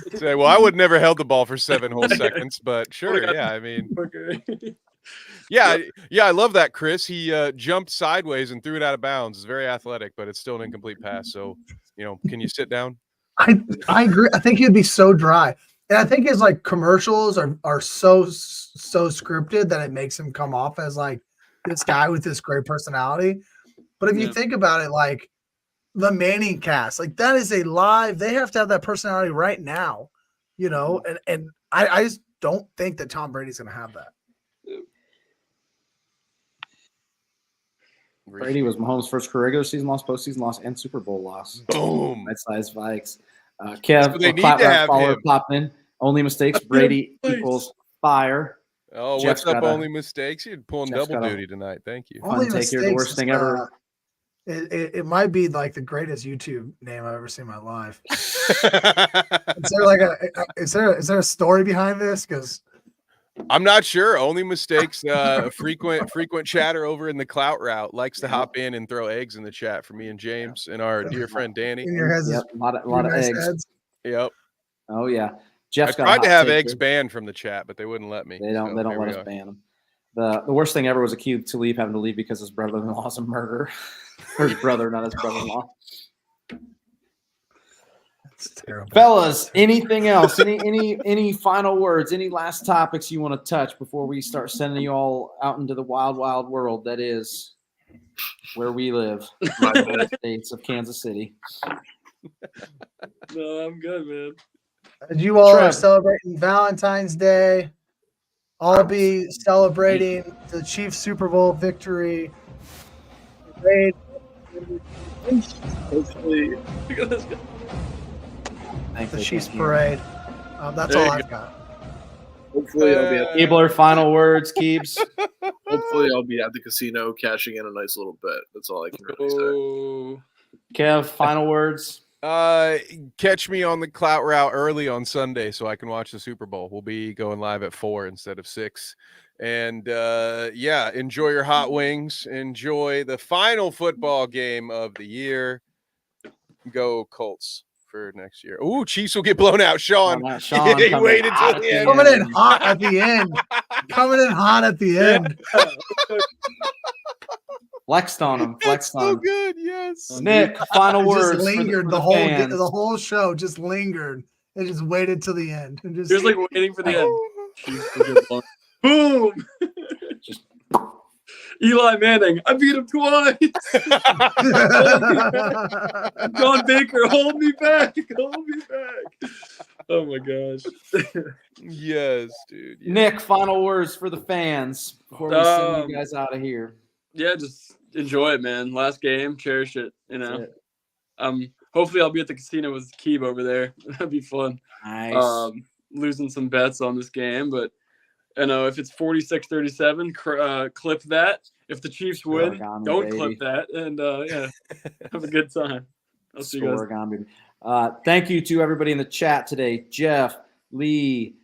good.
Say, well, I would never held the ball for 7 whole seconds, but sure,
got-
yeah. I mean,
Okay.
yeah, I love that, Chris. He jumped sideways and threw it out of bounds. It's very athletic, but it's still an incomplete pass. So, can you sit down?
I agree. I think he'd be so dry. And I think his like commercials are so scripted that it makes him come off as like this guy with this great personality. But if you
Yeah.
think about it, like the Manning cast, like that is a live, they have to have that personality right now, and I just don't think that Tom Brady's gonna have that.
Brady was Mahomes' first career regular season loss, postseason loss, and Super Bowl loss.
Boom.
Right-size Vikes.
That's
Kev,
what they
a
need
clap
to
back
have
follower
him.
popped in. Only mistakes. Brady equals fire.
Oh,
Jeff's
what's up?
got a-
Only mistakes. You're pulling
Jeff's
double
got a-
duty tonight. Thank you.
Fun take here, the worst thing ever.
It might be like the greatest YouTube name I've ever seen in my life. Is there like is there a story behind this? Because
I'm not sure. Only mistakes. Frequent chatter over in the clout route likes to hop in and throw eggs in the chat for me and James and our dear friend Danny.
in your heads,
Yep, a lot of
nice
eggs.
heads.
Yep.
Oh yeah,
I
Jeff's got a
tried
hot
to have
take
eggs
here.
banned from the chat, but they wouldn't let me.
They don't.
so
They don't
here
let
we
us
are.
ban them. The worst thing ever was Aqib Talib having to leave because his brother-in-law's a murderer. Or his brother, not his brother-in-law.
It's terrible.
Fellas, anything else? Any final words? Any last topics you want to touch before we start sending you all out into the wild, wild world that is where we live,
My
the
bad.
United States of Kansas City?
No, I'm good, man.
As you all are
Trev.
celebrating Valentine's Day, I'll be celebrating the Chiefs Super Bowl victory. Parade.
Hopefully,
Look at this guy.
The Chiefs parade. That's
There
all
you
I've got.
hopefully I'll be at
Abler, final words, Keebs.
hopefully I'll be at the casino cashing in a nice little bet. That's all I can really say.
Oh,
Kev, final words.
Catch me on the Clout Route early on Sunday so I can watch the Super Bowl. We'll be going live at 4 instead of 6. And yeah, enjoy your hot wings. Enjoy the final football game of the year. Go Colts for next year. Ooh, Chiefs will get blown out. Sean,
Sean
he
coming
waited
hot
till
at
the
the
end.
Coming in hot at the end. Coming in hot at the end.
Flexed on him.
That's
Flexed
so
on him.
good. Yes.
Nick, final
It
words.
just lingered
for
the whole
fans.
the whole show. Just lingered. It just waited till the end. And just
He was like waiting for the end. Chiefs will get blown. Boom!
Just-
Eli Manning, I beat him twice. John Baker, hold me back. Hold me back. Oh my gosh.
Yes, dude. Yes.
Nick, final words for the fans before we send you guys out of here.
Yeah, just enjoy it, man. Last game, cherish it. You know.
That's it.
Hopefully I'll be at the casino with Keeb over there. That'd be fun.
Nice.
Losing some bets on this game, but you know, if it's 46-37, clip that. If the Chiefs win,
Origami,
don't
baby.
clip that. And yeah, have a good time. I'll see you guys.
Origami. Thank you to everybody in the chat today. Jeff, Lee,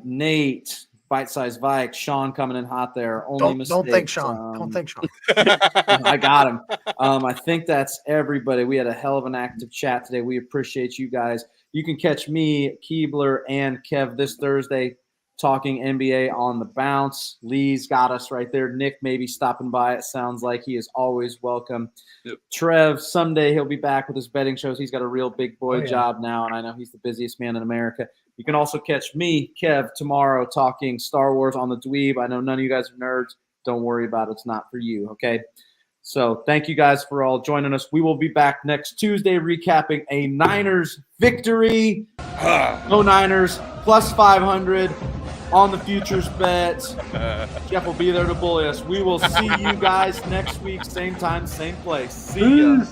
Nate, Bite Size Vike, Sean coming in hot there. Only
don't think
mistakes,
Sean. Don't think Sean.
I got him. I think that's everybody. We had a hell of an active chat today. We appreciate you guys. You can catch me, Keebler, and Kev this Thursday talking NBA on the bounce. Lee's got us right there. Nick maybe stopping by. It sounds like he is always welcome.
Yep.
Trev, someday he'll be back with his betting shows. He's got a real big boy
Oh, yeah.
job now, and I know he's the busiest man in America. You can also catch me, Kev, tomorrow talking Star Wars on the Dweeb. I know none of you guys are nerds. Don't worry about it. It's not for you, okay? So thank you guys for all joining us. We will be back next Tuesday recapping a Niners victory. No Niners, plus 500 on the futures bets. Jeff will be there to bully us. We will see you guys next week, same time, same place. See ya.